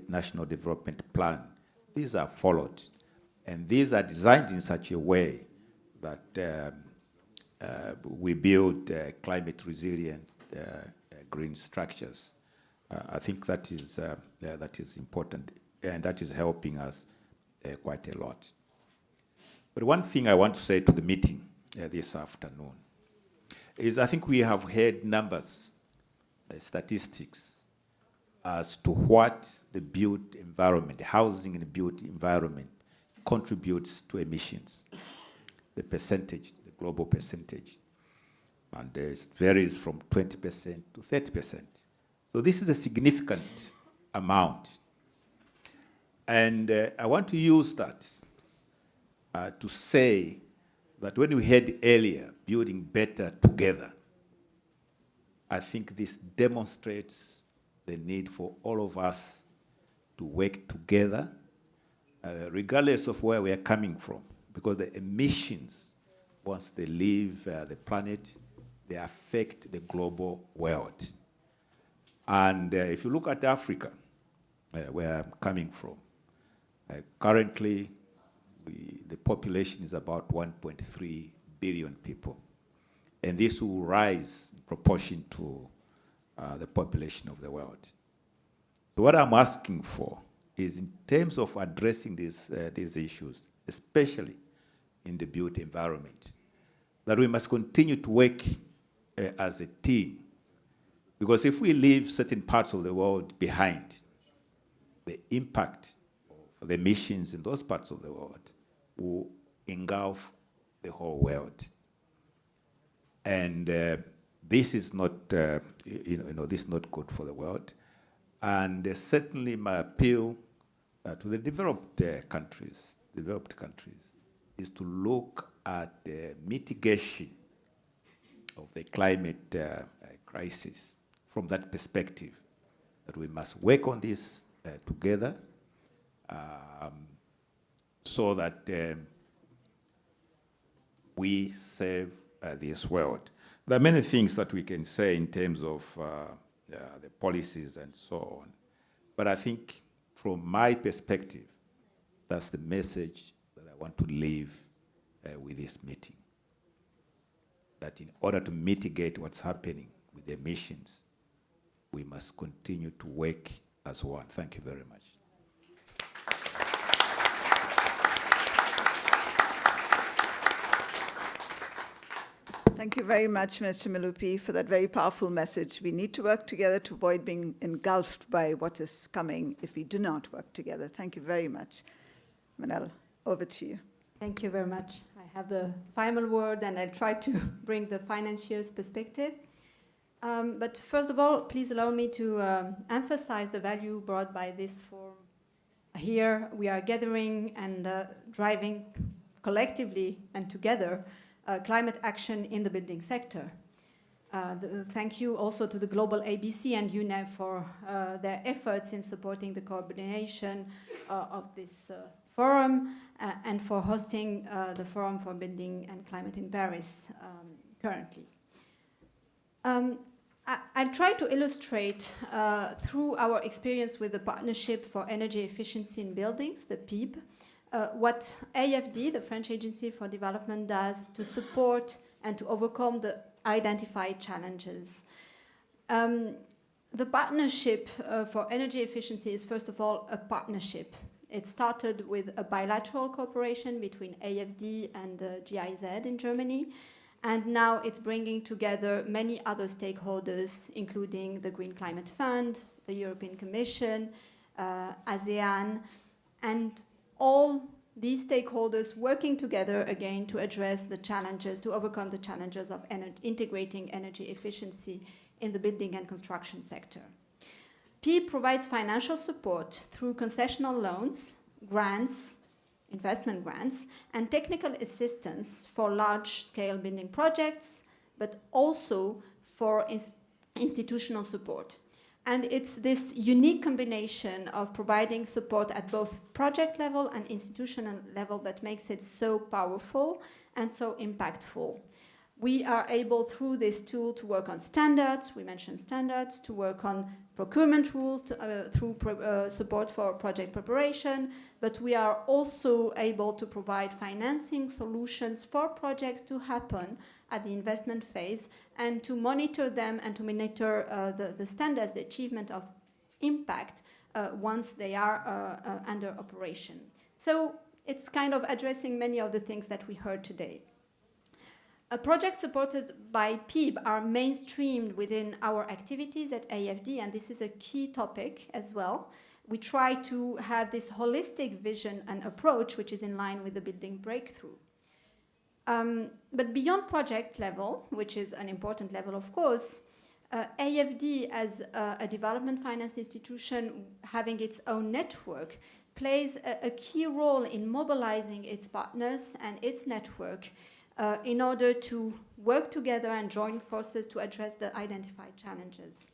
national development plan, these are followed. And these are designed in such a way that we build climate resilient green structures. I think that is important, and that is helping us quite a lot. But one thing I want to say to the meeting this afternoon is I think we have heard numbers, statistics, as to what the built environment, the housing in the built environment contributes to emissions, the percentage, the global percentage. And it varies from 20% to 30%. So this is a significant amount. And I want to use that to say that when we heard earlier, building better together, I think this demonstrates the need for all of us to work together, regardless of where we are coming from, because the emissions, once they leave the planet, they affect the global world. And if you look at Africa, where I'm coming from, currently the population is about 1.3 billion people. And this will rise in proportion to the population of the world. So what I'm asking for is, in terms of addressing these issues, especially in the built environment, that we must continue to work as a team. Because if we leave certain parts of the world behind, the impact of the emissions in those parts of the world will engulf the whole world. And this is not, this is not good for the world. And certainly my appeal to the developed countries, is to look at the mitigation of the climate crisis from that perspective, that we must work on this together so that we save this world. There are many things that we can say in terms of the policies and so on, but I think from my perspective, that's the message that I want to leave with this meeting. That in order to mitigate what's happening with the emissions, we must continue to work as one. Thank you very much. Thank you very much, Mr. Malupi, for that very powerful message. We need to work together to avoid being engulfed by what is coming if we do not work together. Thank you very much. Manal, over to you. Thank you very much. I have the final word, and I'll try to bring the financiers' perspective. But first of all, please allow me to emphasize the value brought by this forum. Here we are gathering and driving collectively and together climate action in the building sector. Thank you also to the Global ABC and UNEP for their efforts in supporting the coordination of this forum and for hosting the Forum for Building and Climate in Paris currently. I'll try to illustrate through our experience with the Partnership for Energy Efficiency in Buildings, the PEEB, what AFD, the French Agency for Development, does to support and to overcome the identified challenges. The Partnership for Energy Efficiency is, first of all, a partnership. It started with a bilateral cooperation between AFD and GIZ in Germany, and now it's bringing together many other stakeholders, including the Green Climate Fund, the European Commission, ASEAN, and all these stakeholders working together again to address the challenges, to overcome the challenges of integrating energy efficiency in the building and construction sector. PEEB provides financial support through concessional loans, grants, investment grants, and technical assistance for large-scale building projects, but also for institutional support. And it's this unique combination of providing support at both project level and institutional level that makes it so powerful and so impactful. We are able, through this tool, to work on standards, we mentioned standards, to work on procurement rules, through support for project preparation, but we are also able to provide financing solutions for projects to happen at the investment phase and to monitor them and to monitor the standards, the achievement of impact once they are under operation. So it's kind of addressing many of the things that we heard today. Projects supported by PEEB are mainstreamed within our activities at AFD, and this is a key topic as well. We try to have this holistic vision and approach, which is in line with the building breakthrough. But beyond project level, which is an important level, of course, AFD, as a development finance institution having its own network, plays a key role in mobilizing its partners and its network in order to work together and join forces to address the identified challenges.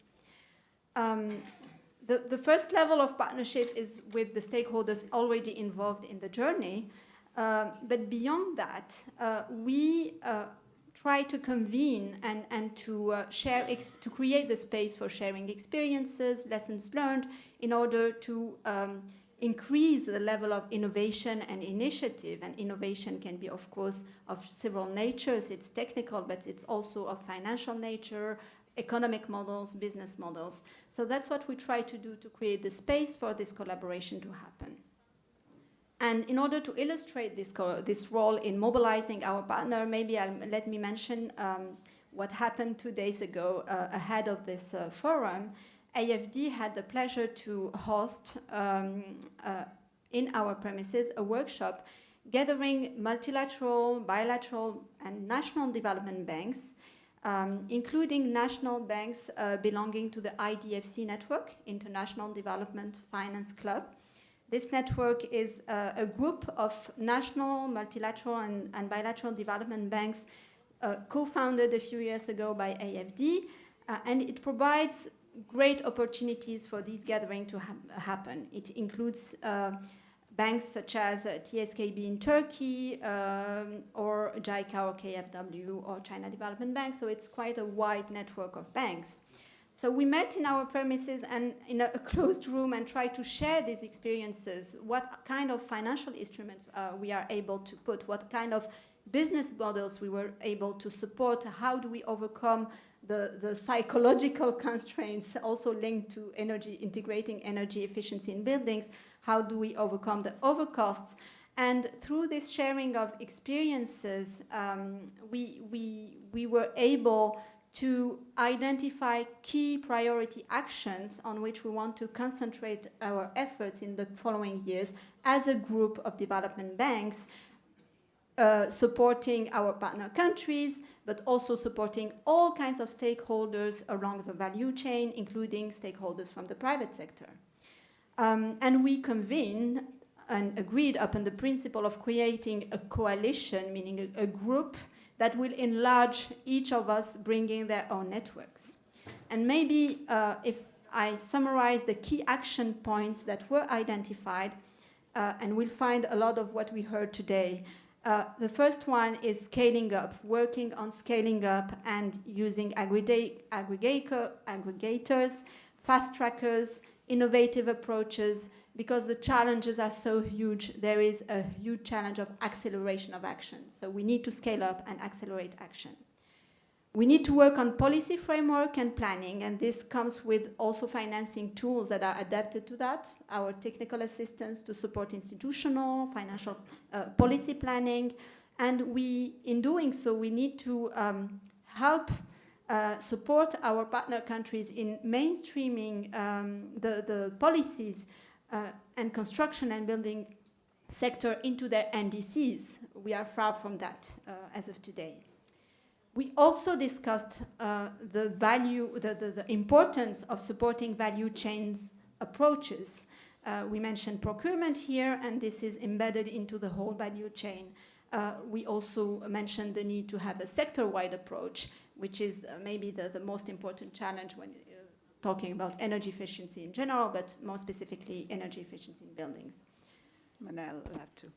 The first level of partnership is with the stakeholders already involved in the journey, but beyond that, we try to convene and to share, to create the space for sharing experiences, lessons learned, in order to increase the level of innovation and initiative. And innovation can be, of course, of several natures. It's technical, but it's also of financial nature, economic models, business models. So that's what we try to do to create the space for this collaboration to happen. And in order to illustrate this role in mobilizing our partner, maybe let me mention what happened 2 days ago ahead of this forum. AFD had the pleasure to host in our premises a workshop gathering multilateral, bilateral, and national development banks, including national banks belonging to the IDFC network, International Development Finance Club. This network is a group of national, multilateral, and bilateral development banks co-founded a few years ago by AFD, and it provides great opportunities for these gatherings to happen. It includes banks such as TSKB in Turkey, or JICA or KfW or China Development Bank, so it's quite a wide network of banks. So we met in our premises and in a closed room and tried to share these experiences, what kind of financial instruments we are able to put, what kind of business models we were able to support, how do we overcome the psychological constraints also linked to integrating energy efficiency in buildings, how do we overcome the overcosts. And through this sharing of experiences, we were able to identify key priority actions on which we want to concentrate our efforts in the following years as a group of development banks, supporting our partner countries, but also supporting all kinds of stakeholders along the value chain, including stakeholders from the private sector. And we convened and agreed upon the principle of creating a coalition, meaning a group that will enlarge each of us bringing their own networks. And maybe if I summarize the key action points that were identified, and we'll find a lot of what we heard today. The first one is scaling up, working on scaling up and using aggregators, fast trackers, innovative approaches, because the challenges are so huge. There is a huge challenge of acceleration of action. So we need to scale up and accelerate action. We need to work on policy framework and planning, and this comes with also financing tools that are adapted to that, our technical assistance to support institutional, financial policy planning. And in doing so, we need to help support our partner countries in mainstreaming the policies and construction and building sector into their NDCs. We are far from that as of today. We also discussed the importance of supporting value chains approaches. We mentioned procurement here, and this is embedded into the whole value chain. We also mentioned the need to have a sector-wide approach, which is maybe the most important challenge when talking about energy efficiency in general, but more specifically energy efficiency in buildings. Manal will have to.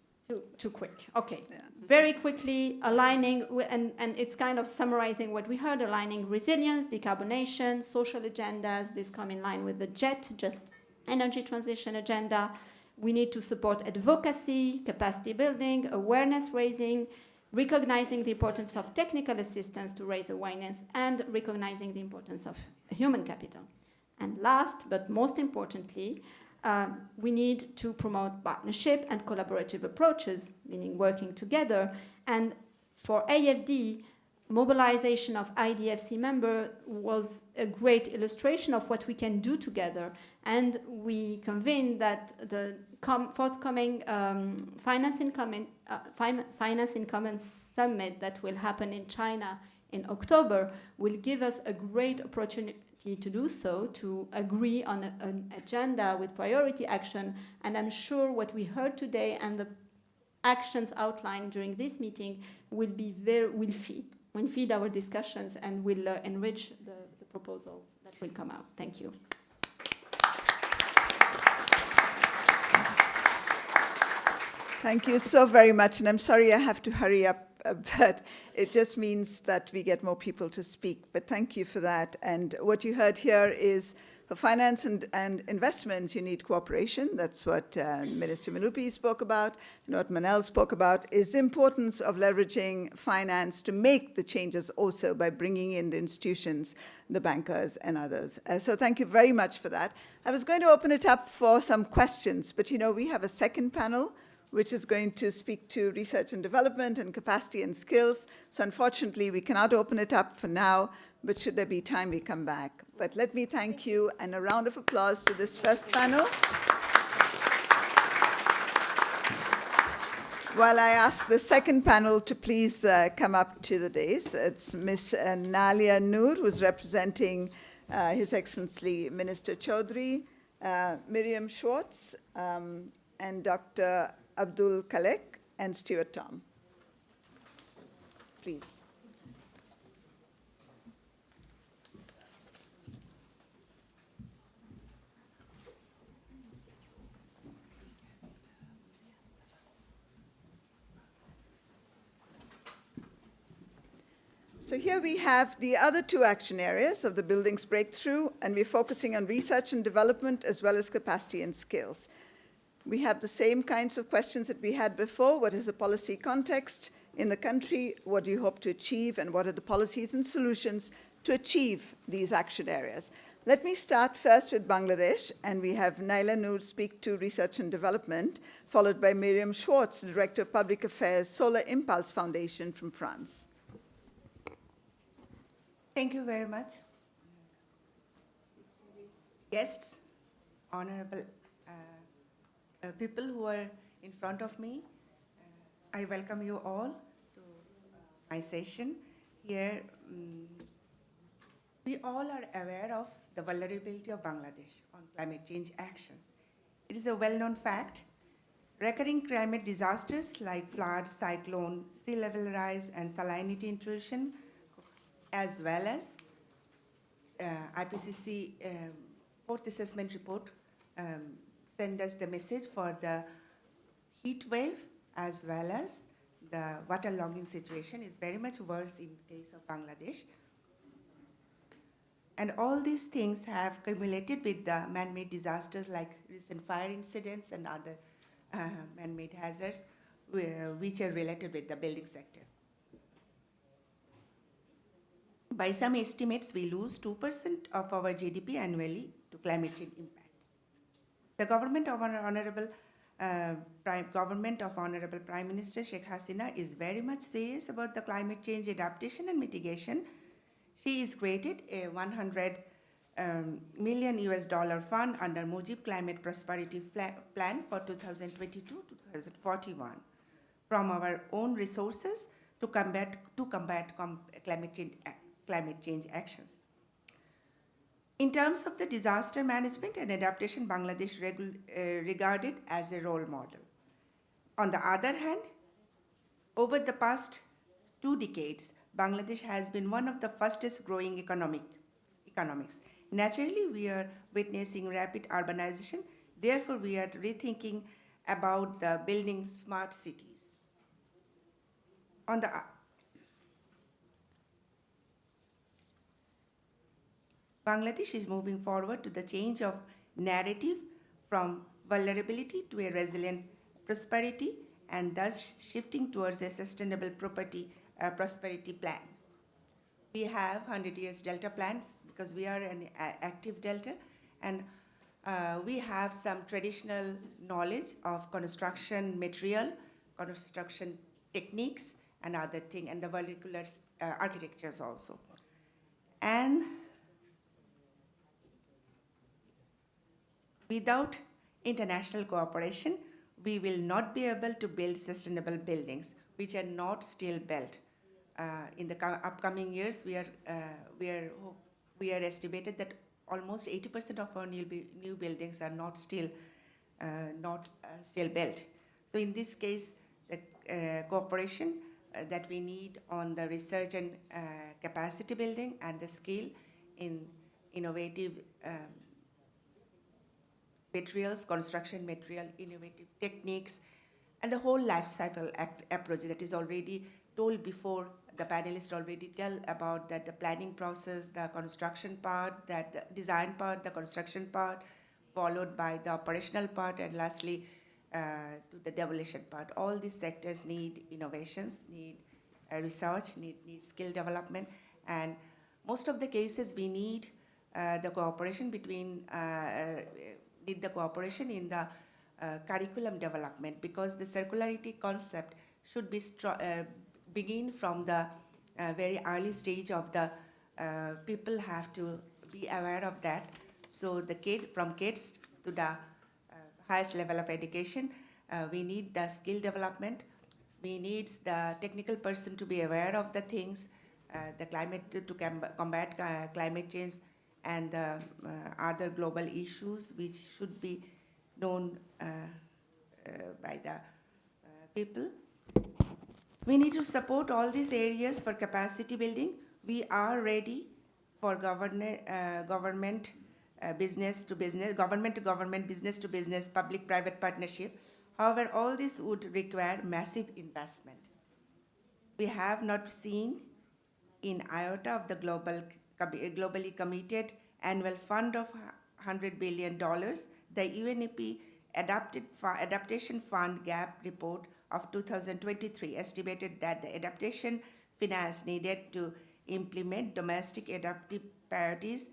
Too quick. Okay. Yeah. Very quickly, aligning, and it's kind of summarizing what we heard, aligning resilience, decarbonation, social agendas. This come in line with the just energy transition agenda. We need to support advocacy, capacity building, awareness raising, recognizing the importance of technical assistance to raise awareness, and recognizing the importance of human capital. And last, but most importantly, we need to promote partnership and collaborative approaches, meaning working together. And for AFD, mobilization of IDFC members was a great illustration of what we can do together. And we convened that the forthcoming Finance in Common Summit that will happen in China in October will give us a great opportunity to do so, to agree on an agenda with priority action. And I'm sure what we heard today and the actions outlined during this meeting will feed our discussions and will enrich the proposals that will come out. Thank you. Thank you so very much. And I'm sorry I have to hurry up, but it just means that we get more people to speak. But thank you for that. And what you heard here is for finance and investments, you need cooperation. That's what Minister Malupi spoke about, and what Manal spoke about, is the importance of leveraging finance to make the changes also by bringing in the institutions, the bankers, and others. So thank you very much for that. I was going to open it up for some questions, but we have a second panel which is going to speak to research and development and capacity and skills. So unfortunately, we cannot open it up for now, but should there be time, we come back. But let me thank you, and a round of applause to this first panel. While I ask the second panel to please come up to the dais. It's Ms. Nalia Noor, who's representing His Excellency Minister Chaudhry, Miriam Schwartz, and Dr. Abdul Khalek, and Stuart Tom. Please. So here we have the other two action areas of the Buildings Breakthrough, and we're focusing on research and development as well as capacity and skills. We have the same kinds of questions that we had before. What is the policy context in the country? What do you hope to achieve? And what are the policies and solutions to achieve these action areas? Let me start first with Bangladesh, and we have Naila Noor speak to research and development, followed by Miriam Schwartz, Director of Public Affairs, Solar Impulse Foundation from France. Thank you very much. Guests, honorable people who are in front of me, I welcome you all to my session. Here, we all are aware of the vulnerability of Bangladesh on climate change actions. It is a well-known fact. Recurring climate disasters like flood, cyclone, sea level rise, and salinity intrusion, as well as IPCC fourth assessment report send us the message for the heat wave as well as the waterlogging situation is very much worse in case of Bangladesh. And all these things have cumulated with the man-made disasters like recent fire incidents and other man-made hazards which are related with the building sector. By some estimates, we lose 2% of our GDP annually to climate change impacts. The government of Honorable Prime Minister Sheikh Hasina is very much serious about the climate change adaptation and mitigation. She has created a $100 million fund under Mujib Climate Prosperity Plan for 2022 to 2041 from our own resources to combat climate change actions. In terms of the disaster management and adaptation, Bangladesh regarded as a role model. On the other hand, over the past 2 decades, Bangladesh has been one of the fastest growing economics. Naturally, we are witnessing rapid urbanization. Therefore, we are rethinking about the building smart cities. Bangladesh is moving forward to the change of narrative from vulnerability to a resilient prosperity and thus shifting towards a sustainable prosperity plan. We have 100 years Delta plan because we are an active Delta, and we have some traditional knowledge of construction material, construction techniques, and other things, and the vernacular architectures also. And without international cooperation, we will not be able to build sustainable buildings, which are not still built. In the upcoming years, we are estimated that almost 80% of our new buildings are not still built. So in this case, the cooperation that we need on the research and capacity building and the skill in innovative materials, construction material, innovative techniques, and the whole life cycle approach that is already told before. The panelists already tell about that the planning process, the construction part, that the design part, the construction part, followed by the operational part, and lastly to the demolition part. All these sectors need innovations, need research, need skill development, and most of the cases we need the cooperation between the cooperation in the curriculum development, because the circularity concept should be begin from the very early stage of the people have to be aware of that. So from kids to the highest level of education, we need the skill development. We need the technical person to be aware of the things, the climate to combat climate change and other global issues which should be known by the people. We need to support all these areas for capacity building. We are ready for government business to business, government to government, business to business, public-private partnership. However, all this would require massive investment. We have not seen in iota of the globally committed annual fund of $100 billion, the UNEP Adaptation Fund Gap Report of 2023 estimated that the adaptation finance needed to implement domestic adaptive priorities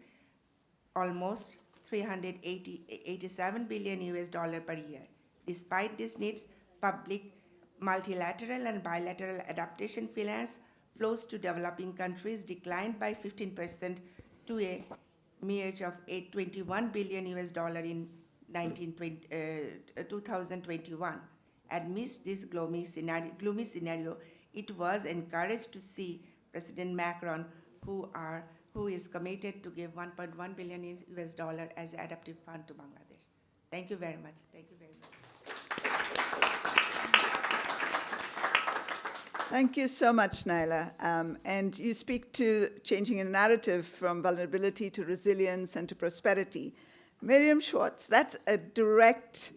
almost $387 billion per year. Despite these needs, public, multilateral, and bilateral adaptation finance flows to developing countries declined by 15% to a merge of $21 billion in 2021. Amidst this gloomy scenario, it was encouraged to see President Macron, who is committed to give 1.1 billion US dollar as adaptive fund to Bangladesh. Thank you very much. Thank you very much. Thank you so much, Naila. And you speak to changing a narrative from vulnerability to resilience and to prosperity. Miriam Schwartz, that's a direct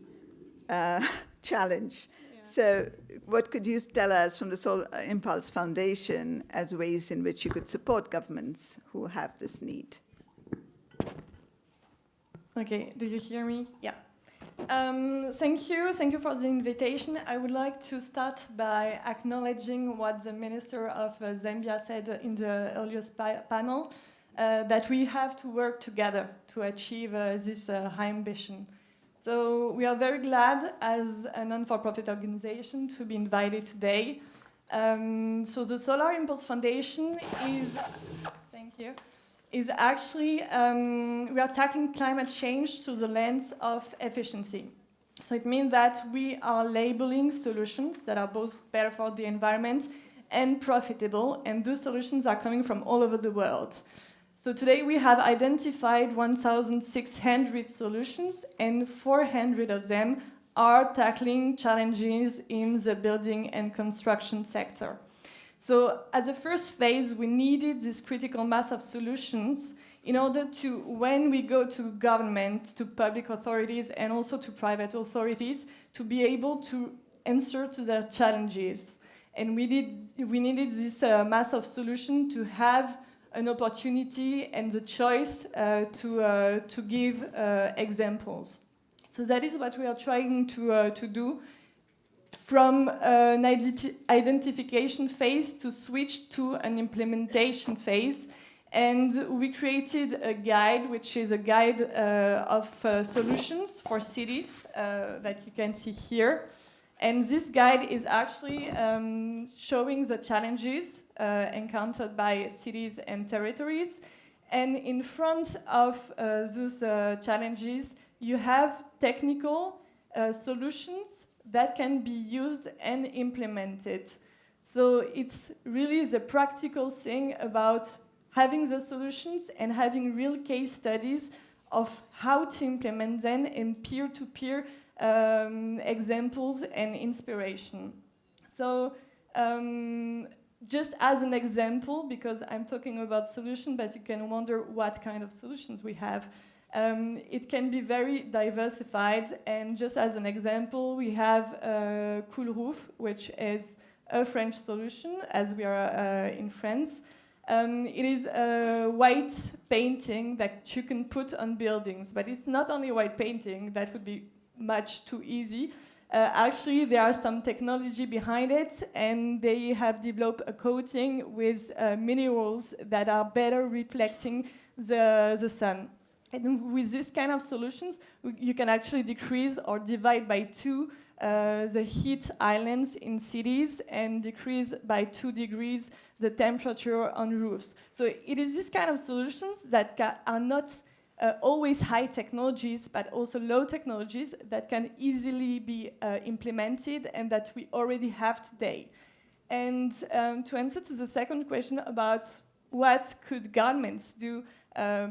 challenge. So what could you tell us from the Soul Impulse Foundation as ways in which you could support governments who have this need? Okay, do you hear me? Yeah. Thank you for the invitation. I would like to start by acknowledging what the Minister of Zambia said in the earliest panel, that we have to work together to achieve this high ambition. So we are very glad as a non-for-profit organization to be invited today. So the Solar Impulse Foundation is actually, we are tackling climate change through the lens of efficiency. So it means that we are labeling solutions that are both better for the environment and profitable, and those solutions are coming from all over the world. So today we have identified 1,600 solutions, and 400 of them are tackling challenges in the building and construction sector. So as a first phase, we needed this critical mass of solutions in order to, when we go to government, to public authorities, and also to private authorities, to be able to answer to their challenges. And we needed this mass of solution to have an opportunity and the choice to give examples. So that is what we are trying to do, from an identification phase to switch to an implementation phase. And we created a guide, which is a guide of solutions for cities that you can see here. And this guide is actually showing the challenges encountered by cities and territories. And in front of those challenges, you have technical solutions that can be used and implemented. So it's really the practical thing about having the solutions and having real case studies of how to implement them in peer-to-peer examples and inspiration. So just as an example, because I'm talking about solutions, but you can wonder what kind of solutions we have. It can be very diversified, and just as an example, we have Cool Roof, which is a French solution, as we are in France. It is a white painting that you can put on buildings, but it's not only white painting, that would be much too easy. Actually, there are some technology behind it, and they have developed a coating with minerals that are better reflecting the sun. And with this kind of solutions, you can actually decrease or divide by 2 the heat islands in cities and decrease by 2 degrees the temperature on roofs. So it is this kind of solutions that are not always high technologies, but also low technologies that can easily be implemented and that we already have today. And to answer to the second question about what could governments do,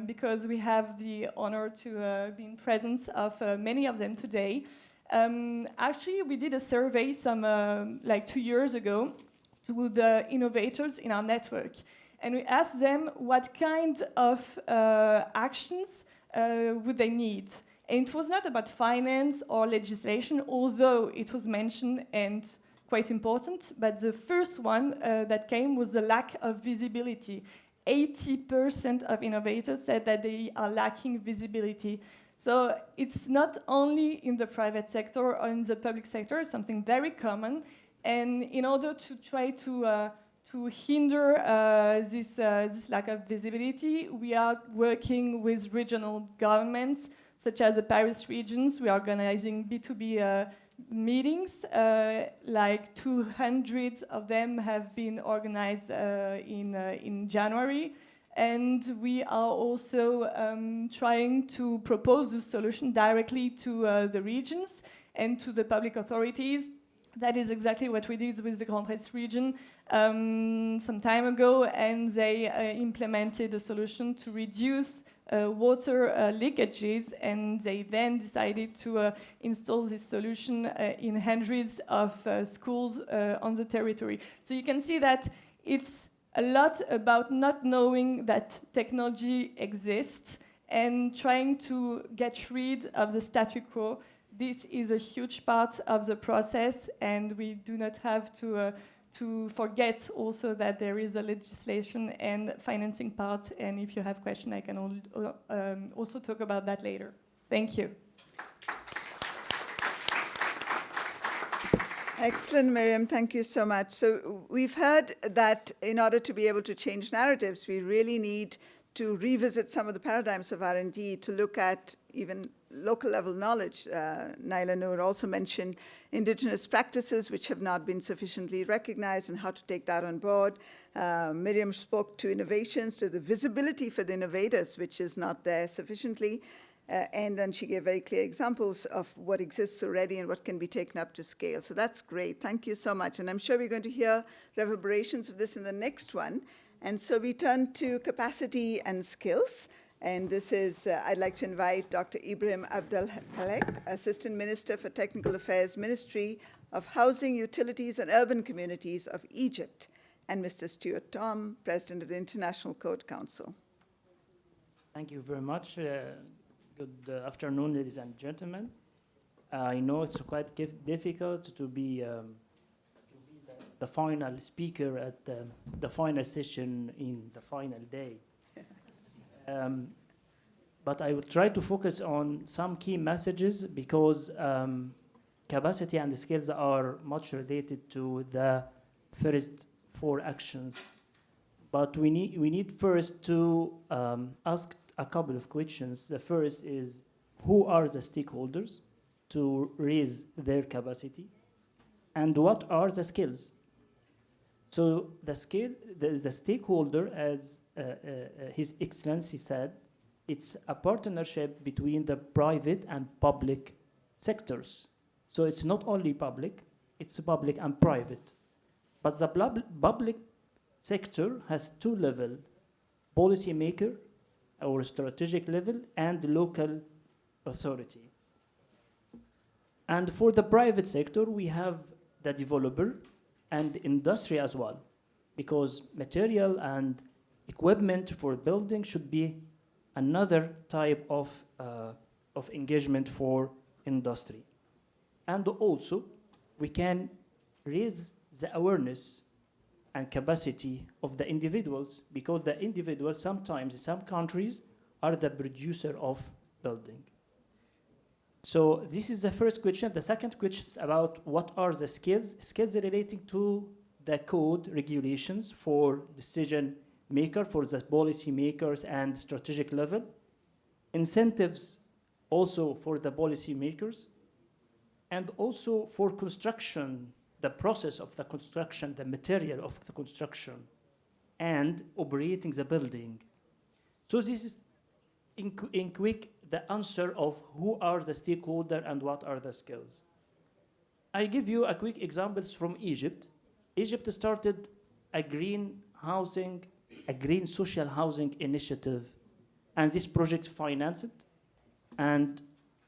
because we have the honor to be in presence of many of them today. Actually, we did a survey like 2 years ago to the innovators in our network. And we asked them what kind of actions would they need. And it was not about finance or legislation, although it was mentioned and quite important. But the first one that came was the lack of visibility. 80% of innovators said that they are lacking visibility. So it's not only in the private sector or in the public sector, it's something very common. And in order to try to hinder this lack of visibility, we are working with regional governments, such as the Paris regions. We are organizing B2B meetings, like 200 of them have been organized in January. And we are also trying to propose this solution directly to the regions and to the public authorities That is exactly what we did with the Grand Est region some time ago, and they implemented a solution to reduce water leakages, and they then decided to install this solution in hundreds of schools on the territory. So you can see that it's a lot about not knowing that technology exists and trying to get rid of the statu quo. This is a huge part of the process, and we do not have to forget also that there is a legislation and financing part. And if you have questions, I can also talk about that later. Thank you. Excellent, Miriam. Thank you so much. So we've heard that in order to be able to change narratives, we really need to revisit some of the paradigms of R&D to look at even local level knowledge. Naila Noor also mentioned indigenous practices which have not been sufficiently recognized and how to take that on board. Miriam spoke to innovations, to the visibility for the innovators, which is not there sufficiently. And then she gave very clear examples of what exists already and what can be taken up to scale. So that's great. Thank you so much. And I'm sure we're going to hear reverberations of this in the next one. And so we turn to capacity and skills. And this is, I'd like to invite Dr. Ibrahim Abdelhalek, Assistant Minister for Technical Affairs, Ministry of Housing, Utilities and Urban Communities of Egypt, and Mr. Stuart Tom, President of the International Code Council. Thank you very much. Good afternoon, ladies and gentlemen. I know it's quite difficult to be the final speaker at the final session in the final day. But I will try to focus on some key messages because capacity and skills are much related to the first 4 actions. But we need first to ask a couple of questions. The first is, who are the stakeholders to raise their capacity? And what are the skills? So the stakeholder, as His Excellency said, it's a partnership between the private and public sectors. So it's not only public, it's public and private. But the public sector has 2 levels, policy maker or strategic level and local authority. And for the private sector, we have the developer and industry as well, because material and equipment for building should be another type of engagement for industry. And also, we can raise the awareness and capacity of the individuals, because the individuals sometimes in some countries are the producer of building. So this is the first question. The second question is about what are the skills? Skills relating to the code regulations for decision maker, for the policy makers and strategic level. Incentives also for the policy makers. And also for construction, the process of the construction, the material of the construction, and operating the building. So this is in quick the answer of who are the stakeholder and what are the skills. I give you a quick examples from Egypt. Egypt started a green housing, a green social housing initiative, and this project financed and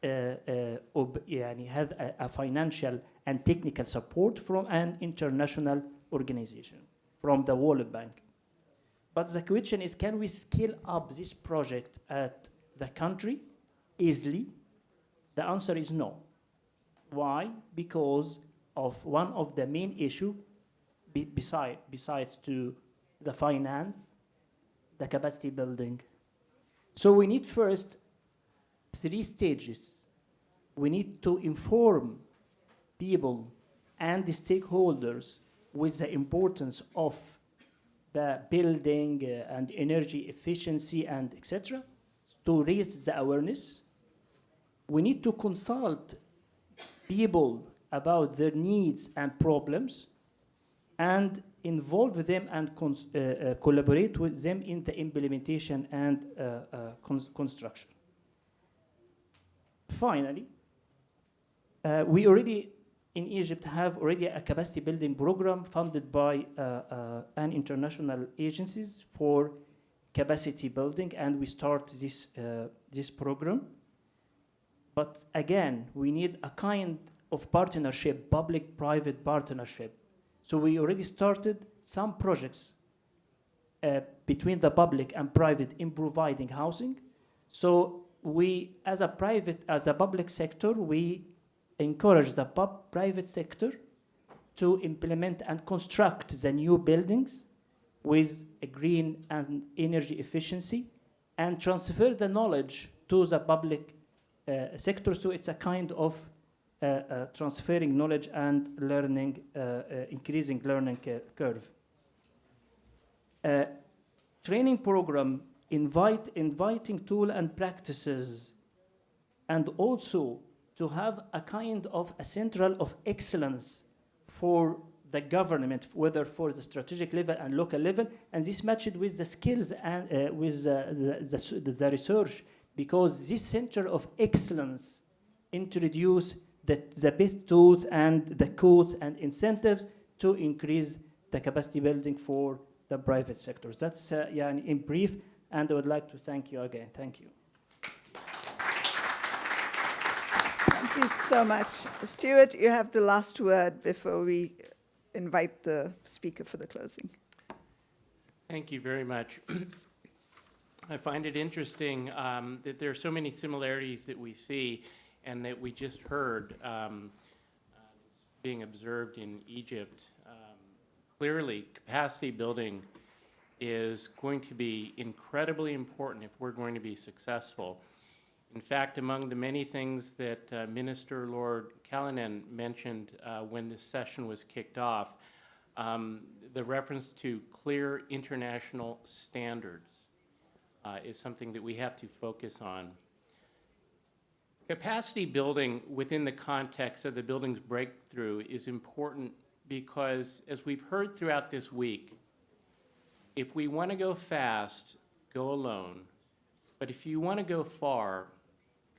had a financial and technical support from an international organization, from the World Bank. But the question is, can we scale up this project at the country easily? The answer is no. Why? Because of one of the main issues, besides to the finance, the capacity building. So we need first 3 stages. We need to inform people and the stakeholders with the importance of the building and energy efficiency and etc. to raise the awareness. We need to consult people about their needs and problems and involve them and collaborate with them in the implementation and construction. Finally, we already in Egypt have already a capacity building program funded by an international agencies for capacity building, and we start this program. But again, we need a kind of partnership, public-private partnership. So we already started some projects between the public and private in providing housing. So we, as a public sector, we encourage the private sector to implement and construct the new buildings with a green and energy efficiency and transfer the knowledge to the public sector. So it's a kind of transferring knowledge and learning, increasing learning curve. Training program inviting tool and practices, and also to have a kind of a central of excellence for the government, whether for the strategic level and local level, and this matched with the skills and with the research, because this center of excellence introduce the best tools and the codes and incentives to increase the capacity building for the private sectors. That's in brief, and I would like to thank you again. Thank you. Thank you so much. Stuart, you have the last word before we invite the speaker for the closing. Thank you very much. I find it interesting that there are so many similarities that we see and that we just heard being observed in Egypt. Clearly, capacity building is going to be incredibly important if we're going to be successful. In fact, among the many things that Minister Lord Callanan mentioned when this session was kicked off, the reference to clear international standards is something that we have to focus on. Capacity building within the context of the Buildings Breakthrough is important because, as we've heard throughout this week, if we want to go fast, go alone. But if you want to go far,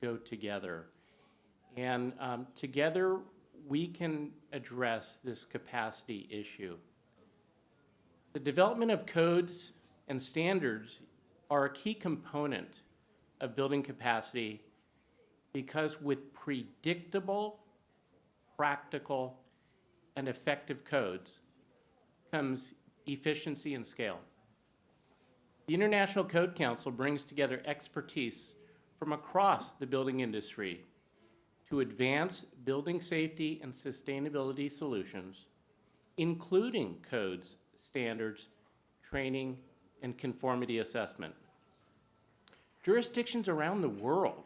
go together. And together, we can address this capacity issue. The development of codes and standards are a key component of building capacity because with predictable, practical, and effective codes comes efficiency and scale. The International Code Council brings together expertise from across the building industry to advance building safety and sustainability solutions, including codes, standards, training, and conformity assessment. Jurisdictions around the world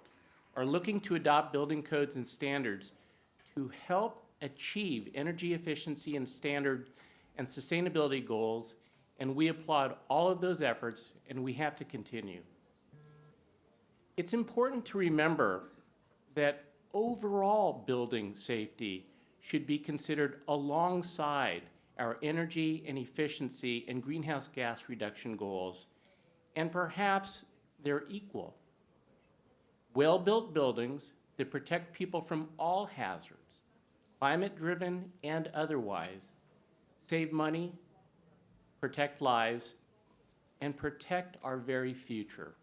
are looking to adopt building codes and standards to help achieve energy efficiency and standard and sustainability goals, and we applaud all of those efforts, and we have to continue. It's important to remember that overall building safety should be considered alongside our energy and efficiency and greenhouse gas reduction goals, and perhaps they're equal. Well-built buildings that protect people from all hazards, climate-driven and otherwise, save money, protect lives, and protect our very future.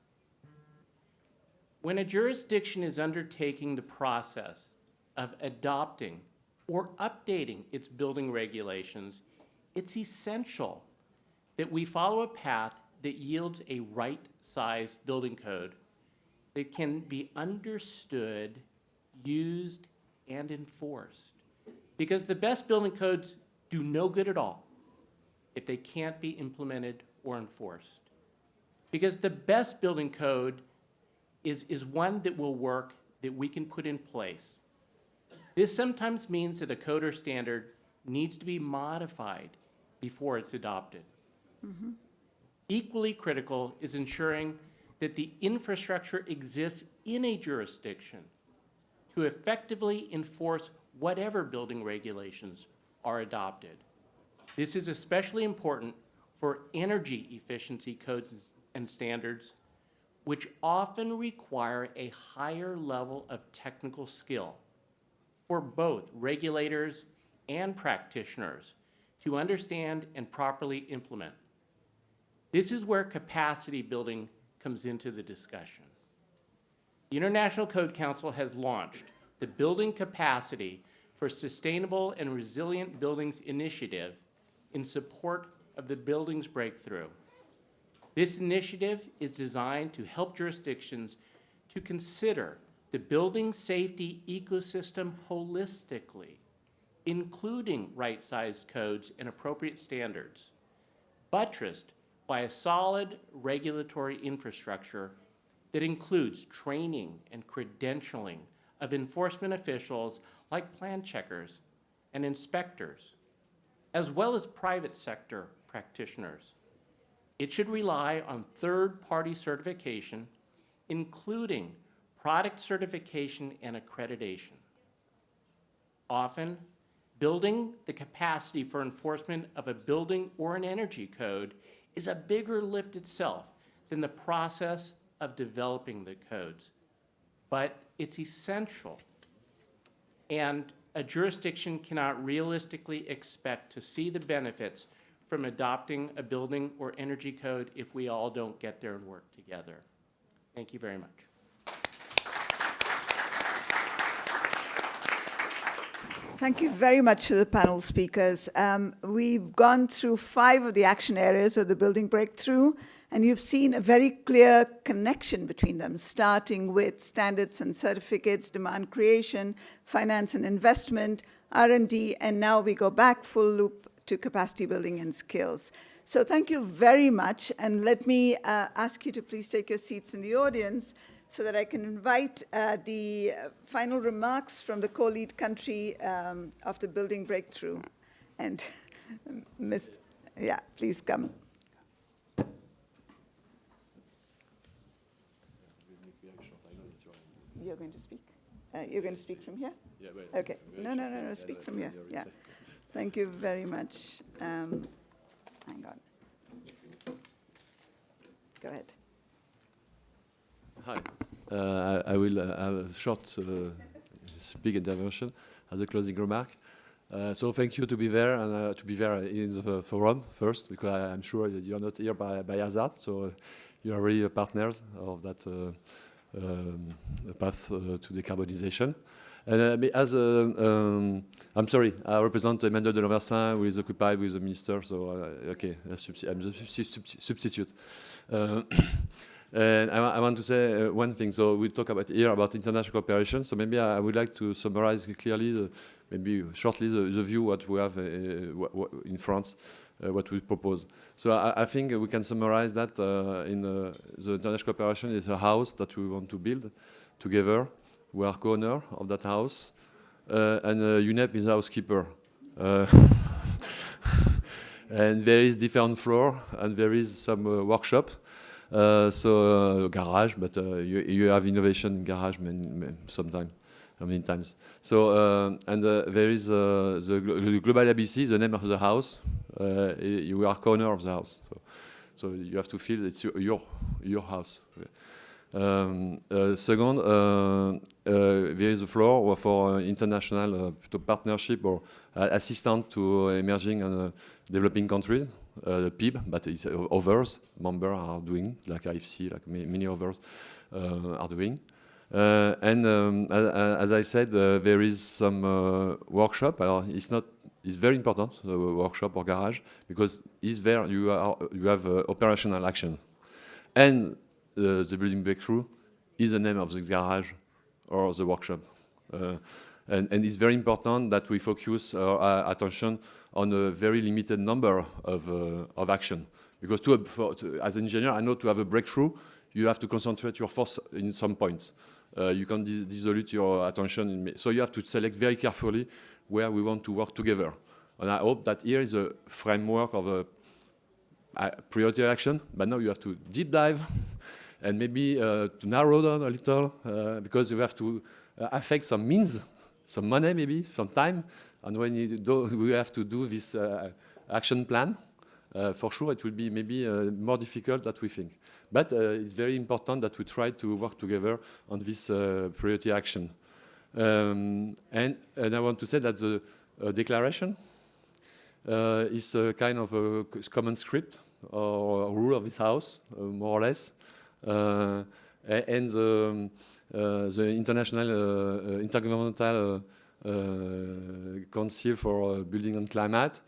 When a jurisdiction is undertaking the process of adopting or updating its building regulations, it's essential that we follow a path that yields a right-sized building code that can be understood, used, and enforced. Because the best building codes do no good at all if they can't be implemented or enforced. Because the best building code is one that will work, that we can put in place. This sometimes means that a code or standard needs to be modified before it's adopted. Mm-hmm. Equally critical is ensuring that the infrastructure exists in a jurisdiction to effectively enforce whatever building regulations are adopted. This is especially important for energy efficiency codes and standards, which often require a higher level of technical skill. for both regulators and practitioners to understand and properly implement. This is where capacity building comes into the discussion. The International Code Council has launched the Building Capacity for Sustainable and Resilient Buildings Initiative in support of the Buildings Breakthrough. This initiative is designed to help jurisdictions to consider the building safety ecosystem holistically, including right-sized codes and appropriate standards, buttressed by a solid regulatory infrastructure that includes training and credentialing of enforcement officials like plan checkers and inspectors, as well as private sector practitioners. It should rely on third-party certification, including product certification and accreditation. Often, building the capacity for enforcement of a building or an energy code is a bigger lift itself than the process of developing the codes. But it's essential. And a jurisdiction cannot realistically expect to see the benefits from adopting a building or energy code if we all don't get there and work together. Thank you very much. Thank you very much to the panel speakers. We've gone through 5 of the action areas of the Building Breakthrough, and you've seen a very clear connection between them, starting with standards and certificates, demand creation, finance and investment, R&D, and now we go back full loop to capacity building and skills. So thank you very much, and let me ask you to please take your seats in the audience so that I can invite the final remarks from the co-lead country of the Building Breakthrough. And please come. You're going to speak? You're going to speak from here? Yeah, wait. Okay. No, speak from here. Yeah. Thank you very much. Hang on. Go ahead. Hi. I will have a short big intervention as a closing remark. So thank you to be there and to be there in the forum first, because I'm sure that you're not here by hazard. So you are really partners of that path to decarbonization. And I'm sorry, I represent Emmanuel de Lanversin, who is occupied with the minister. So okay, I'm the substitute. And I want to say one thing. So we talk about here about international cooperation. So maybe I would like to summarize clearly, maybe shortly, the view what we have in France, what we propose. So I think we can summarize that in the international cooperation is a house that we want to build together. We are co-owner of that house, and UNEP is housekeeper. And there is different floor, and there is some workshop. So garage, but you have innovation in garage many times. So and there is the Global ABC, the name of the house. You are corner of the house, so you have to feel it's your house. Second, there is a floor for international partnership or assistance to emerging and developing countries. The PIB, but it's others members are doing, like IFC, like many others are doing. As I said, there is some workshop. It's very important, the workshop or garage, because is there you have operational action, and the Building Breakthrough is the name of the garage or the workshop. And it's very important that we focus our attention on a very limited number of action. Because as an engineer, I know to have a breakthrough, you have to concentrate your force in some points. You can dissolute your attention. So you have to select very carefully where we want to work together. And I hope that here is a framework of a priority action, but now you have to deep dive and maybe to narrow down a little, because you have to affect some means, some money maybe, some time. And when we have to do this action plan, for sure it will be maybe more difficult than we think. But it's very important that we try to work together on this priority action. And I want to say that the declaration is a kind of a common script or a rule of this house, more or less. And the international intergovernmental Council for Building and Climate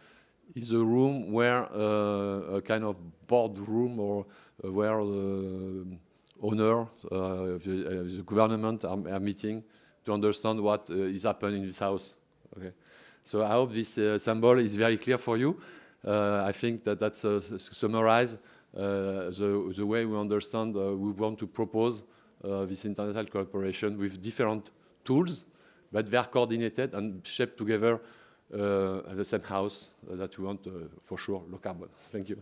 is a room where a kind of board room or where the owner, the government are meeting to understand what is happening in this house. Okay. So I hope this symbol is very clear for you. I think that that's summarize the way we understand we want to propose this international cooperation with different tools, but they are coordinated and shaped together at the same house that we want for sure low carbon. Thank you.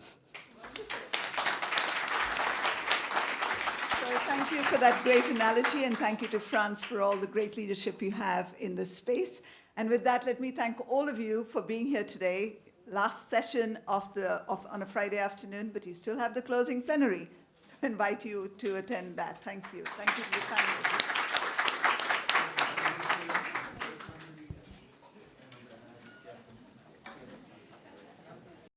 So thank you for that great analogy, and thank you to France for all the great leadership you have in this space. And with that, let me thank all of you for being here today. Last session on a Friday afternoon, but you still have the closing plenary. So I invite you to attend that. Thank you. Thank you to the panelists.